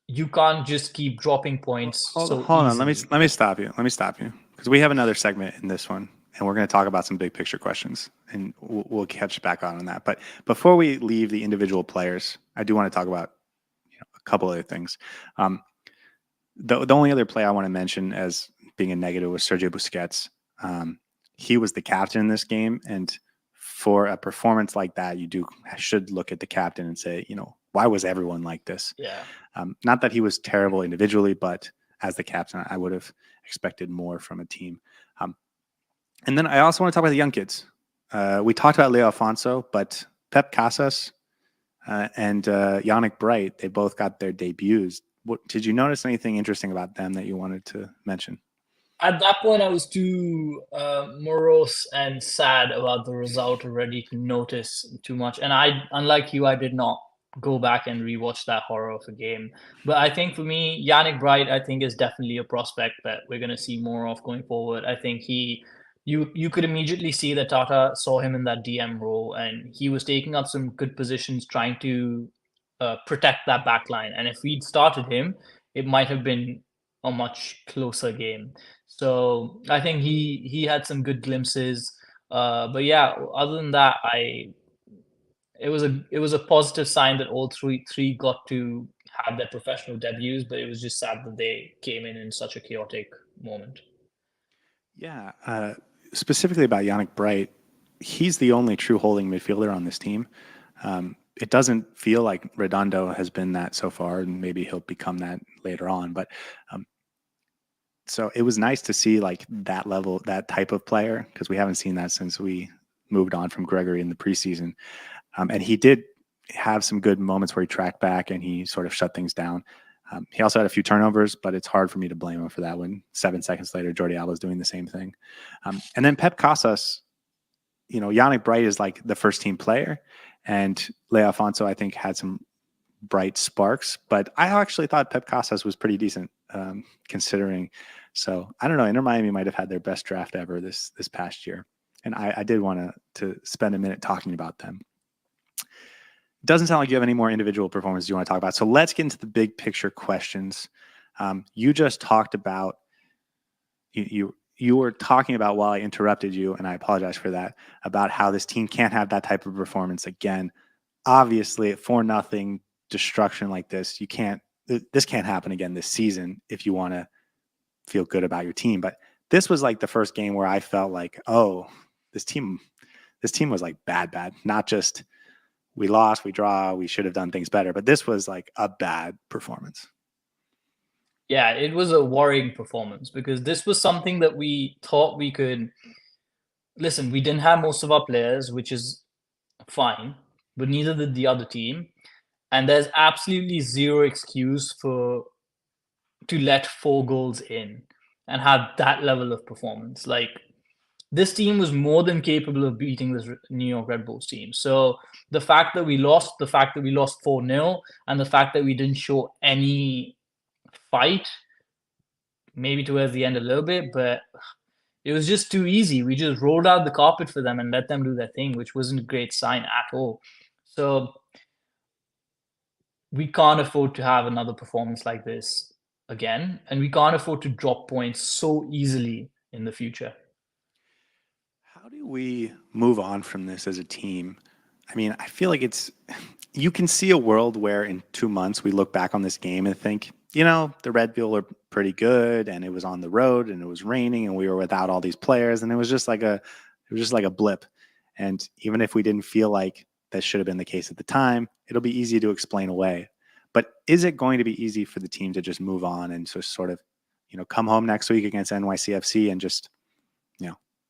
you can't just keep dropping points so
Hold on.
easily.
Let me stop you. Let me stop you because we have another segment in this one, and we're going to talk about some big picture questions, and we'll catch back on that. But before we leave the individual players, I do want to talk about a couple other things. The only other play I want to mention as being a negative was Sergio Busquets. He was the captain in this game, and for a performance like that, should look at the captain and say, why was everyone like this?
Yeah.
Not that he was terrible individually, but as the captain, I would have expected more from a team. And then I also want to talk about the young kids. We talked about Leo Alfonso, but Pep Casas and Yannick Bright, they both got their debuts. Did you notice anything interesting about them that you wanted to mention?
At that point, I was too morose and sad about the result already to notice too much. And unlike you, I did not go back and rewatch that horror of a game. But I think for me, Yannick Bright, I think is definitely a prospect that we're going to see more of going forward. I think you could immediately see that Tata saw him in that DM role, and he was taking up some good positions, trying to protect that back line. And if we'd started him, it might have been a much closer game. So I think he had some good glimpses. But yeah, other than that, it was a positive sign that all three got to have their professional debuts. But it was just sad that they came in such a chaotic moment.
Yeah, specifically about Yannick Bright, he's the only true holding midfielder on this team. It doesn't feel like Redondo has been that so far, and maybe he'll become that later on. But so it was nice to see like that level, that type of player, because we haven't seen that since we moved on from Gregory in the preseason. And he did have some good moments where he tracked back and he sort of shut things down. He also had a few turnovers, but it's hard for me to blame him for that when 7 seconds later, Jordi Alba's doing the same thing. And then Pep Casas, Yannick Bright is like the first team player, and Leo Afonso, I think, had some bright sparks, but I actually thought Pep Casas was pretty decent considering. So I don't know. Inter Miami might have had their best draft ever this past year, and I did want to spend a minute talking about them. Doesn't sound like you have any more individual performances you want to talk about. So let's get into the big picture questions. You just talked about you were talking about, while I interrupted you, and I apologize for that, about how this team can't have that type of performance again. Obviously, at 4-0 destruction like this, this can't happen again this season if you want to feel good about your team. But this was like the first game where I felt like, oh, this team was like bad, not just we lost, we draw, we should have done things better, but this was like a bad performance.
Yeah, it was a worrying performance because this was something that we thought we could. Listen, we didn't have most of our players, which is fine, but neither did the other team. And there's absolutely zero excuse to let 4 goals in and have that level of performance. Like, this team was more than capable of beating this New York Red Bulls team. So the fact that we lost 4-0, and the fact that we didn't show any fight, maybe towards the end a little bit, but it was just too easy. We just rolled out the carpet for them and let them do their thing, which wasn't a great sign at all. So we can't afford to have another performance like this again, and we can't afford to drop points so easily in the future.
How do we move on from this as a team? I mean, I feel like you can see a world where in 2 months we look back on this game and think, the Red Bull are pretty good, and it was on the road, and it was raining, and we were without all these players, and it was just like a blip. And even if we didn't feel like that should have been the case at the time, it'll be easy to explain away. But is it going to be easy for the team to just move on and just sort of, come home next week against NYCFC and just,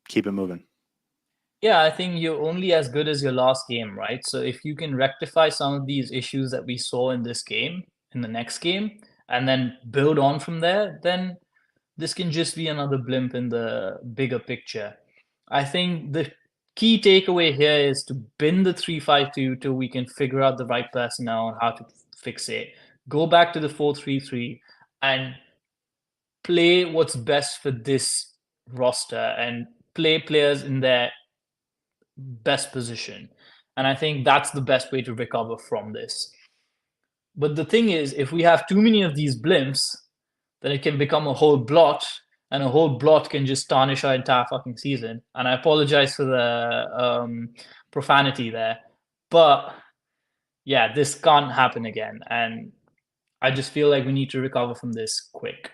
keep it moving?
Yeah, I think you're only as good as your last game, right? So if you can rectify some of these issues that we saw in this game, in the next game, and then build on from there, then this can just be another blimp in the bigger picture. I think the key takeaway here is to bin the 3-5-2 till we can figure out the right personnel and how to fix it. Go back to the 4-3-3 and play what's best for this roster and play players in their best position. And I think that's the best way to recover from this. But the thing is, if we have too many of these blimps, then it can become a whole blot, and a whole blot can just tarnish our entire fucking season. And I apologize for the profanity there, but yeah, this can't happen again. And I just feel like we need to recover from this quick.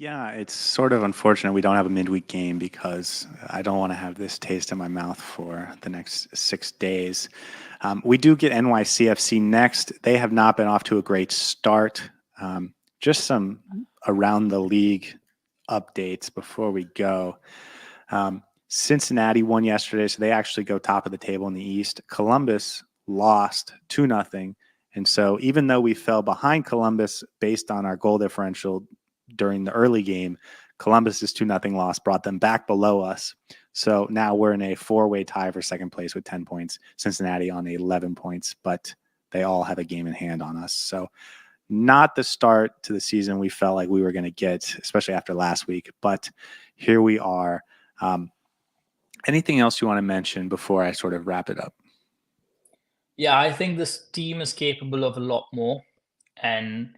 Yeah, it's sort of unfortunate we don't have a midweek game because I don't want to have this taste in my mouth for the next 6 days. We do get NYCFC next. They have not been off to a great start. Just some around the league updates before we go. Cincinnati won yesterday, so they actually go top of the table in the East. Columbus lost 2-0. And so even though we fell behind Columbus based on our goal differential during the early game, Columbus's 2-0 loss brought them back below us. So now we're in a 4-way tie for second place with 10 points. Cincinnati on 11 points, but they all have a game in hand on us. So not the start to the season we felt like we were going to get, especially after last week. But here we are. Anything else you want to mention before I sort of wrap it up?
Yeah, I think this team is capable of a lot more. And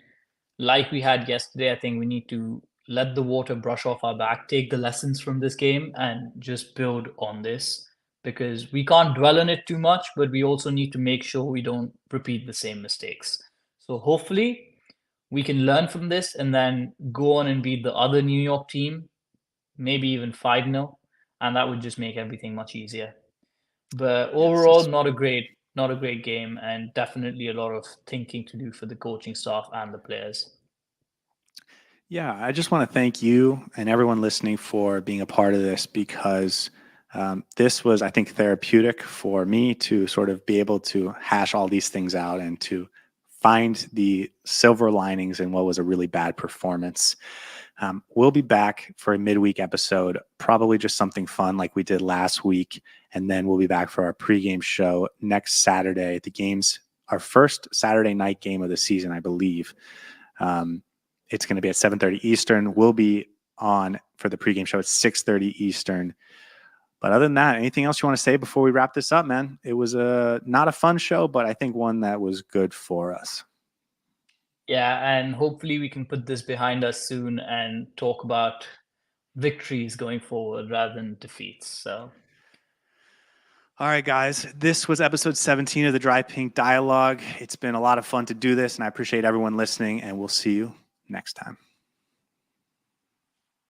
like we had yesterday, I think we need to let the water brush off our back, take the lessons from this game, and just build on this, because we can't dwell on it too much, but we also need to make sure we don't repeat the same mistakes. So hopefully we can learn from this and then go on and beat the other New York team maybe even 5-0, and that would just make everything much easier. But
Yes.
overall, not a great game, and definitely a lot of thinking to do for the coaching staff and the players.
Yeah, I just want to thank you and everyone listening for being a part of this because this was, I think, therapeutic for me to sort of be able to hash all these things out and to find the silver linings in what was a really bad performance. We'll be back for a midweek episode, probably just something fun like we did last week. And then we'll be back for our pregame show next Saturday. The game's our first Saturday night game of the season, I believe. It's going to be at 7:30 Eastern. We'll be on for the pregame show at 6:30 Eastern. But other than that, anything else you want to say before we wrap this up, man? It was not a fun show, but I think one that was good for us.
Yeah, and hopefully we can put this behind us soon and talk about victories going forward rather than defeats. So,
All right, guys, this was episode 17 of the Dry Pink Dialogue. It's been a lot of fun to do this, and I appreciate everyone listening, and we'll see you next time.